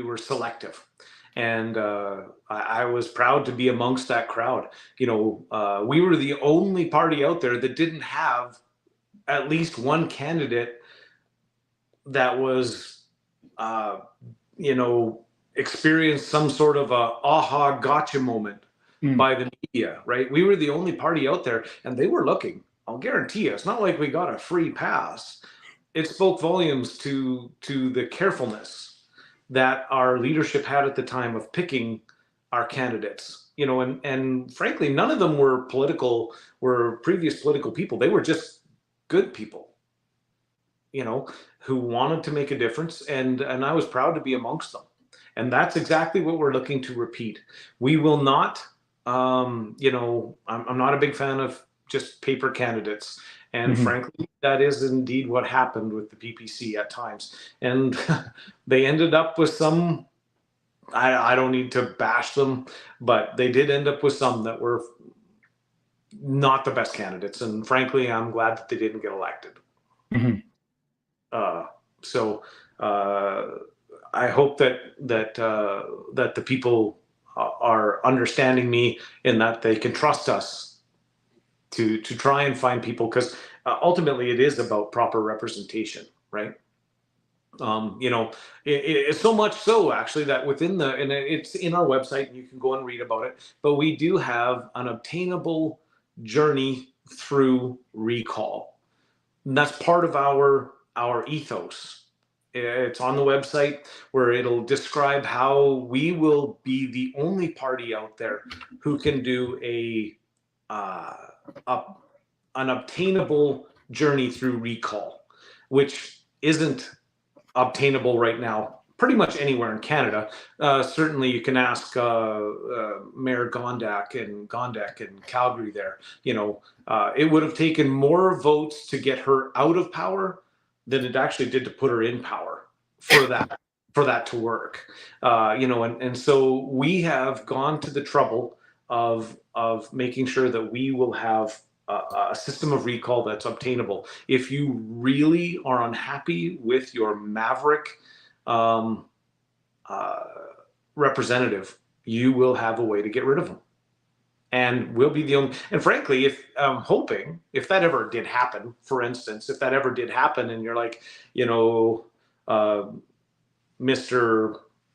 were selective. And I was proud to be amongst that crowd. We were the only party out there that didn't have at least one candidate that was, uh, experienced some sort of a aha gotcha moment by the media, right? We were the only party out there, and they were looking. I'll guarantee you, it's not like we got a free pass. It spoke volumes to the carefulness that our leadership had at the time of picking our candidates. And frankly, none of them were previous political people. They were just good people, who wanted to make a difference, and I was proud to be amongst them. And that's exactly what we're looking to repeat. We will not, I'm not a big fan of just paper candidates. And frankly, that is indeed what happened with the PPC at times. And they ended up with some, I don't need to bash them, but they did end up with some that were not the best candidates. And frankly, I'm glad that they didn't get elected. So I hope that the people are understanding me in that they can trust us to try and find people, because ultimately it is about proper representation, right? It's so much so actually that and it's in our website and you can go and read about it, but we do have an obtainable journey through recall. And that's part of our ethos. It's on the website, where it'll describe how we will be the only party out there who can do an obtainable journey through recall, which isn't obtainable right now pretty much anywhere in Canada. Certainly you can ask Mayor Gondek in Calgary there. It would have taken more votes to get her out of power than it actually did to put her in power for that to work. And so we have gone to the trouble of making sure that we will have a system of recall that's obtainable. If you really are unhappy with your maverick representative, you will have a way to get rid of them. And we'll be the only, and frankly, if I'm hoping, if that ever did happen, for instance, if that ever did happen and you're like, Mr.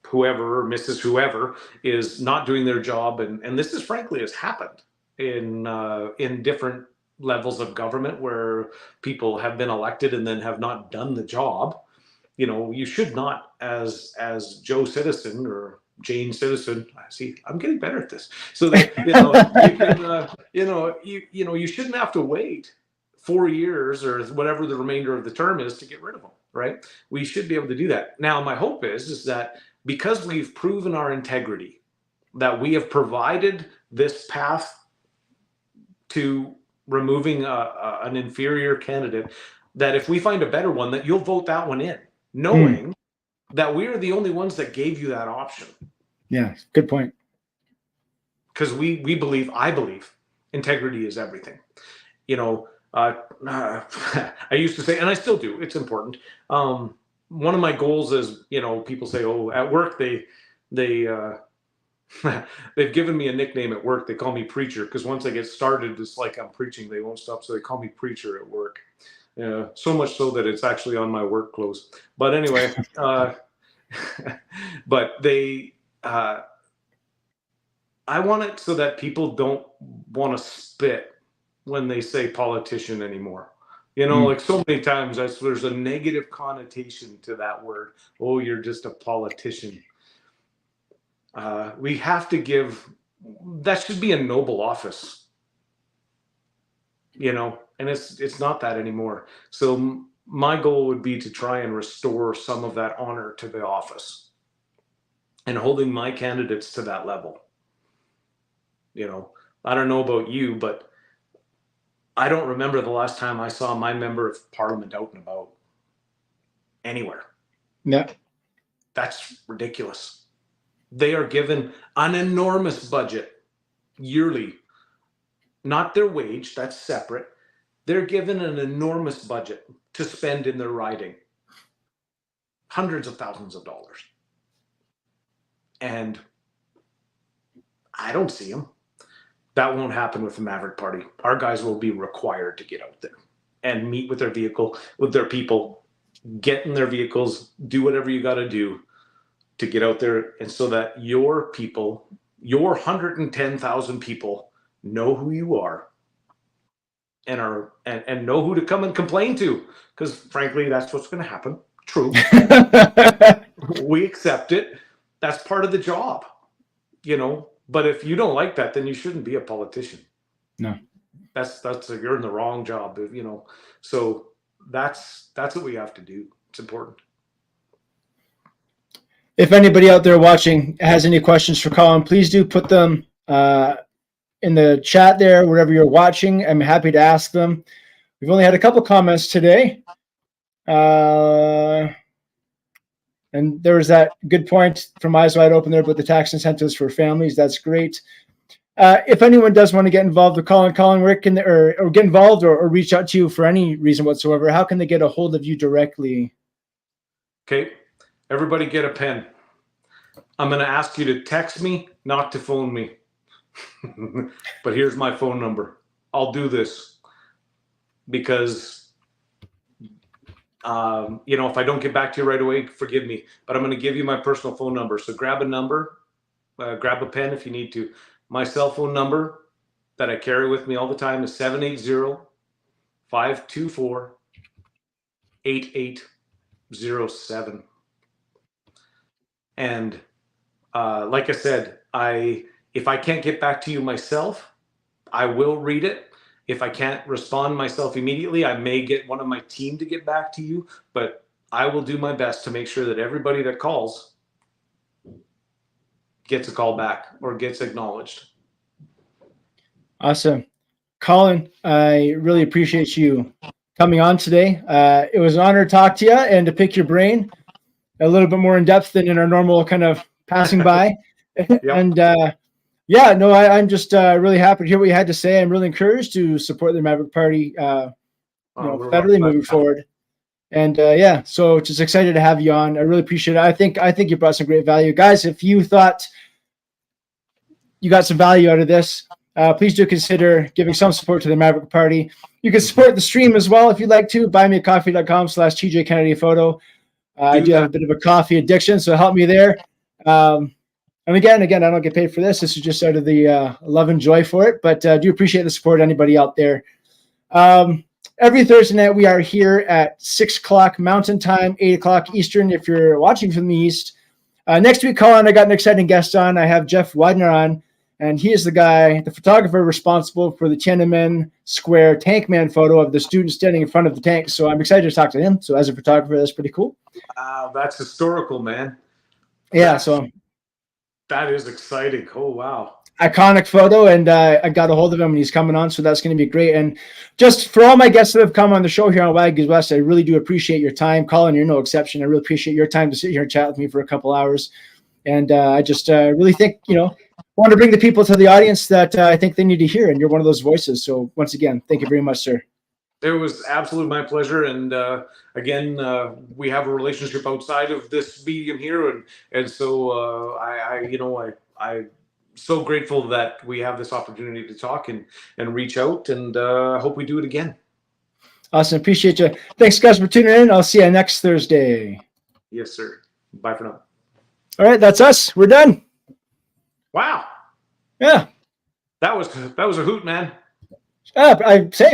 whoever, or Mrs. whoever is not doing their job, and this is frankly has happened in different levels of government where people have been elected and then have not done the job. You should not, as Joe Citizen or Jane Citizen. See, I'm getting better at this. So that you can, you shouldn't have to wait 4 years or whatever the remainder of the term is to get rid of them, right? We should be able to do that. Now, my hope is that because we've proven our integrity, that we have provided this path to removing an inferior candidate, that if we find a better one, that you'll vote that one in, knowing that we are the only ones that gave you that option. Yeah, good point. Because I believe integrity is everything. I used to say, and I still do, it's important. One of my goals is, people say, oh, at work, they've given me a nickname at work. They call me Preacher, because once I get started, it's like I'm preaching. They won't stop. So they call me Preacher at work. So much so that it's actually on my work clothes. But anyway, but I want it so that people don't want to spit when they say politician anymore. Like so many times there's a negative connotation to that word. Oh, you're just a politician. We have to that should be a noble office, and it's not that anymore. So my goal would be to try and restore some of that honor to the office and holding my candidates to that level. I don't know about you, but I don't remember the last time I saw my member of parliament out and about anywhere. Yeah. That's ridiculous. They are given an enormous budget yearly, not their wage, that's separate. They're given an enormous budget to spend in their riding, hundreds of thousands of dollars. And I don't see them. That won't happen with the Maverick Party. Our guys will be required to get out there and meet with their vehicle, with their people, get in their vehicles, do whatever you got to do to get out there, and so that your people, your 110,000 people, know who you are and know who to come and complain to. Because frankly, that's what's going to happen. True. We accept it. That's part of the job, you know. But if you don't like that, then you shouldn't be a politician. No. That's you're in the wrong job, you know. So that's what we have to do. It's important. If anybody out there watching has any questions for Colin, please do put them in the chat there, wherever you're watching. I'm happy to ask them. We've only had a couple comments today. And there was that good point from Eyes Wide Open there about the tax incentives for families. That's great. If anyone does want to get involved with Colin, where can they, or get involved or reach out to you for any reason whatsoever, how can they get a hold of you directly? Okay. Everybody get a pen. I'm going to ask you to text me, not to phone me. But here's my phone number. I'll do this because, you know, if I don't get back to you right away, forgive me. But I'm going to give you my personal phone number. So grab a number, grab a pen if you need to. My cell phone number that I carry with me all the time is 780-524-8807. And like I said, if I can't get back to you myself, I will read it. If I can't respond myself immediately, I may get one of my team to get back to you, but I will do my best to make sure that everybody that calls gets a call back or gets acknowledged. Awesome. Colin, I really appreciate you coming on today. It was an honor to talk to you and to pick your brain a little bit more in depth than in our normal kind of passing by. Yep. And yeah, no, I'm just really happy to hear what you had to say. I'm really encouraged to support the Maverick Party, federally moving forward. And yeah, so just excited to have you on. I really appreciate it. I think you brought some great value, guys. If you thought you got some value out of this, please do consider giving some support to the Maverick Party. You can support the stream as well if you'd like to. buymeacoffee.com/tjkennedyphoto. I do have a bit of a coffee addiction, so help me there. And again, I don't get paid for this. This is just out of the love and joy for it, but do appreciate the support, anybody out there. Every Thursday night, we are here at 6 o'clock Mountain Time, 8 o'clock Eastern, if you're watching from the East. Next week, Colin, I got an exciting guest on. I have Jeff Widener on, and he is the photographer responsible for the Tiananmen Square Tank Man photo of the student standing in front of the tank. So I'm excited to talk to him. So as a photographer, that's pretty cool. Wow, that's historical, man. Yeah, that is exciting. Oh, wow. Iconic photo, and I got a hold of him, and he's coming on, so that's going to be great. And just for all my guests that have come on the show here on WAGONS West, I really do appreciate your time. Colin, you're no exception. I really appreciate your time to sit here and chat with me for a couple hours. And I just really think, want to bring the people to the audience that I think they need to hear, and you're one of those voices. So once again, thank you very much, sir. It was absolutely my pleasure, and again, we have a relationship outside of this medium here, and so I'm so grateful that we have this opportunity to talk and reach out, and I hope we do it again. Awesome, appreciate you. Thanks, guys, for tuning in. I'll see you next Thursday. Yes, sir. Bye for now. All right, that's us. We're done. Wow. Yeah. That was a hoot, man. I say.